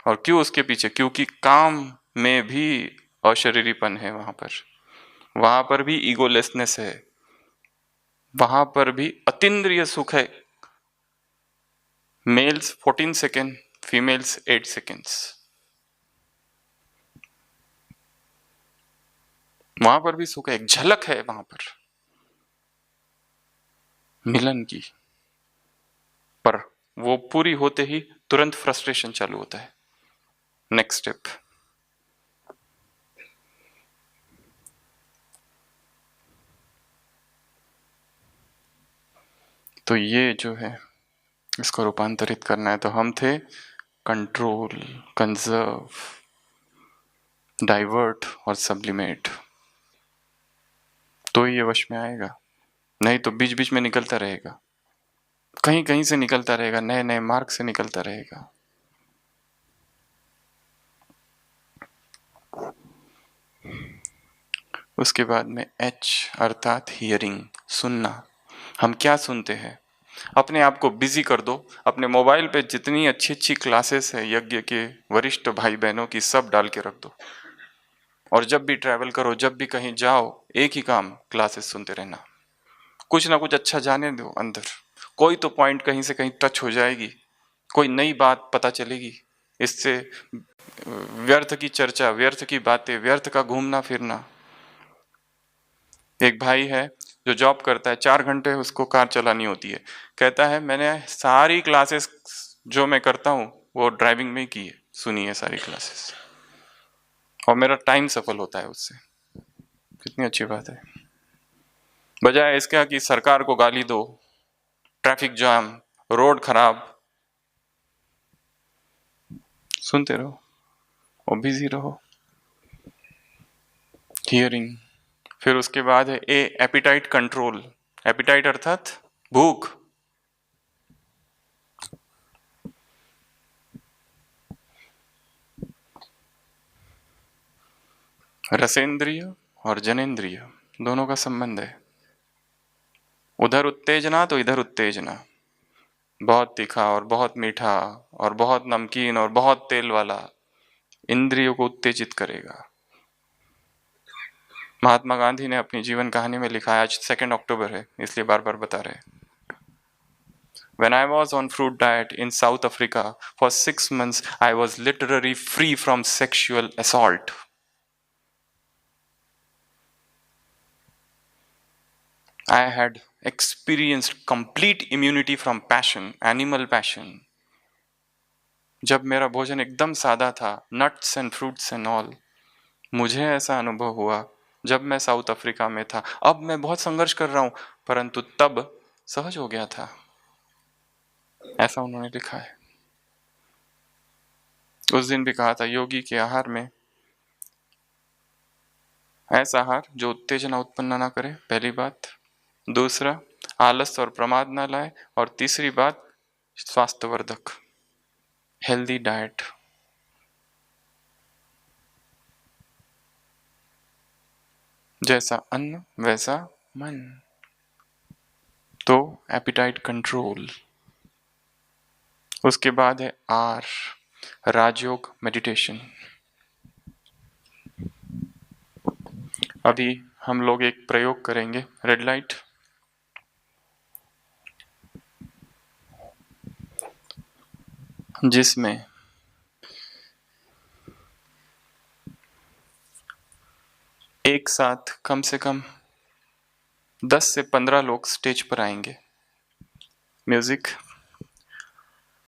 और क्यों उसके पीछे? क्योंकि काम में भी अशरीरीपन है, वहां पर भी ईगोलेसनेस है, वहां पर भी अतीन्द्रिय सुख है। मेल्स 14 सेकेंड, फीमेल्स 8 सेकेंड्स, वहां पर भी सुख है, एक झलक है वहां पर मिलन की, पर वो पूरी होते ही तुरंत फ्रस्ट्रेशन चालू होता है। Next step. तो ये जो है, इसको रूपांतरित करना है। तो हम थे कंट्रोल, कंजर्व, डाइवर्ट और सब्लिमेट, तो ये वश में आएगा। नहीं तो बीच बीच में निकलता रहेगा, कहीं कहीं से निकलता रहेगा, नए नए मार्ग से निकलता रहेगा। उसके बाद में एच अर्थात हियरिंग, सुनना। हम क्या सुनते हैं? अपने आप को बिजी कर दो, अपने मोबाइल पे जितनी अच्छी अच्छी क्लासेस है यज्ञ के वरिष्ठ भाई बहनों की, सब डाल के रख दो, और जब भी ट्रैवल करो, जब भी कहीं जाओ, एक ही काम, क्लासेस सुनते रहना। कुछ ना कुछ अच्छा जाने दो अंदर, कोई तो पॉइंट कहीं से कहीं टच हो जाएगी, कोई नई बात पता चलेगी। इससे व्यर्थ की चर्चा, व्यर्थ की बातें, व्यर्थ का घूमना फिरना। एक भाई है जो जॉब करता है, 4 घंटे उसको कार चलानी होती है, कहता है मैंने सारी क्लासेस जो मैं करता हूँ वो ड्राइविंग में की है, सुनी है सारी क्लासेस, और मेरा टाइम सफल होता है उससे। कितनी अच्छी बात है। बजाय इसका कि सरकार को गाली दो, ट्रैफिक जाम, रोड खराब, सुनते रहो और बिजी रहो। हियरिंग। फिर उसके बाद है ए एपिटाइट कंट्रोल। एपिटाइट अर्थात भूख। रसेंद्रिय और जनेन्द्रिय दोनों का संबंध है। उधर उत्तेजना तो इधर उत्तेजना, बहुत तीखा और बहुत मीठा और बहुत नमकीन और बहुत तेल वाला इंद्रियों को उत्तेजित करेगा। महात्मा गांधी ने अपनी जीवन कहानी में लिखा है, आज 2 अक्टूबर है इसलिए बार बार बता रहे हैं। When I was on fruit diet in South Africa for 6 months, I was literally free from sexual assault. I had experienced complete immunity from passion, animal passion. जब मेरा भोजन एकदम सादा था, nuts and fruits and all, मुझे ऐसा अनुभव हुआ जब मैं साउथ अफ्रीका में था। अब मैं बहुत संघर्ष कर रहा हूं, परंतु तब सहज हो गया था, ऐसा उन्होंने लिखा है। उस दिन भी कहा था, योगी के आहार में ऐसा आहार जो उत्तेजना उत्पन्न ना करे, पहली बात। दूसरा, आलस और प्रमाद ना लाए, और तीसरी बात, स्वास्थ्यवर्धक, हेल्दी डाइट। जैसा अन्न वैसा मन। तो एपिटाइट कंट्रोल, उसके बाद है आर, राजयोग मेडिटेशन। अभी हम लोग एक प्रयोग करेंगे, रेड लाइट। जिसमें एक साथ कम से कम 10 से 15 लोग स्टेज पर आएंगे। म्यूजिक।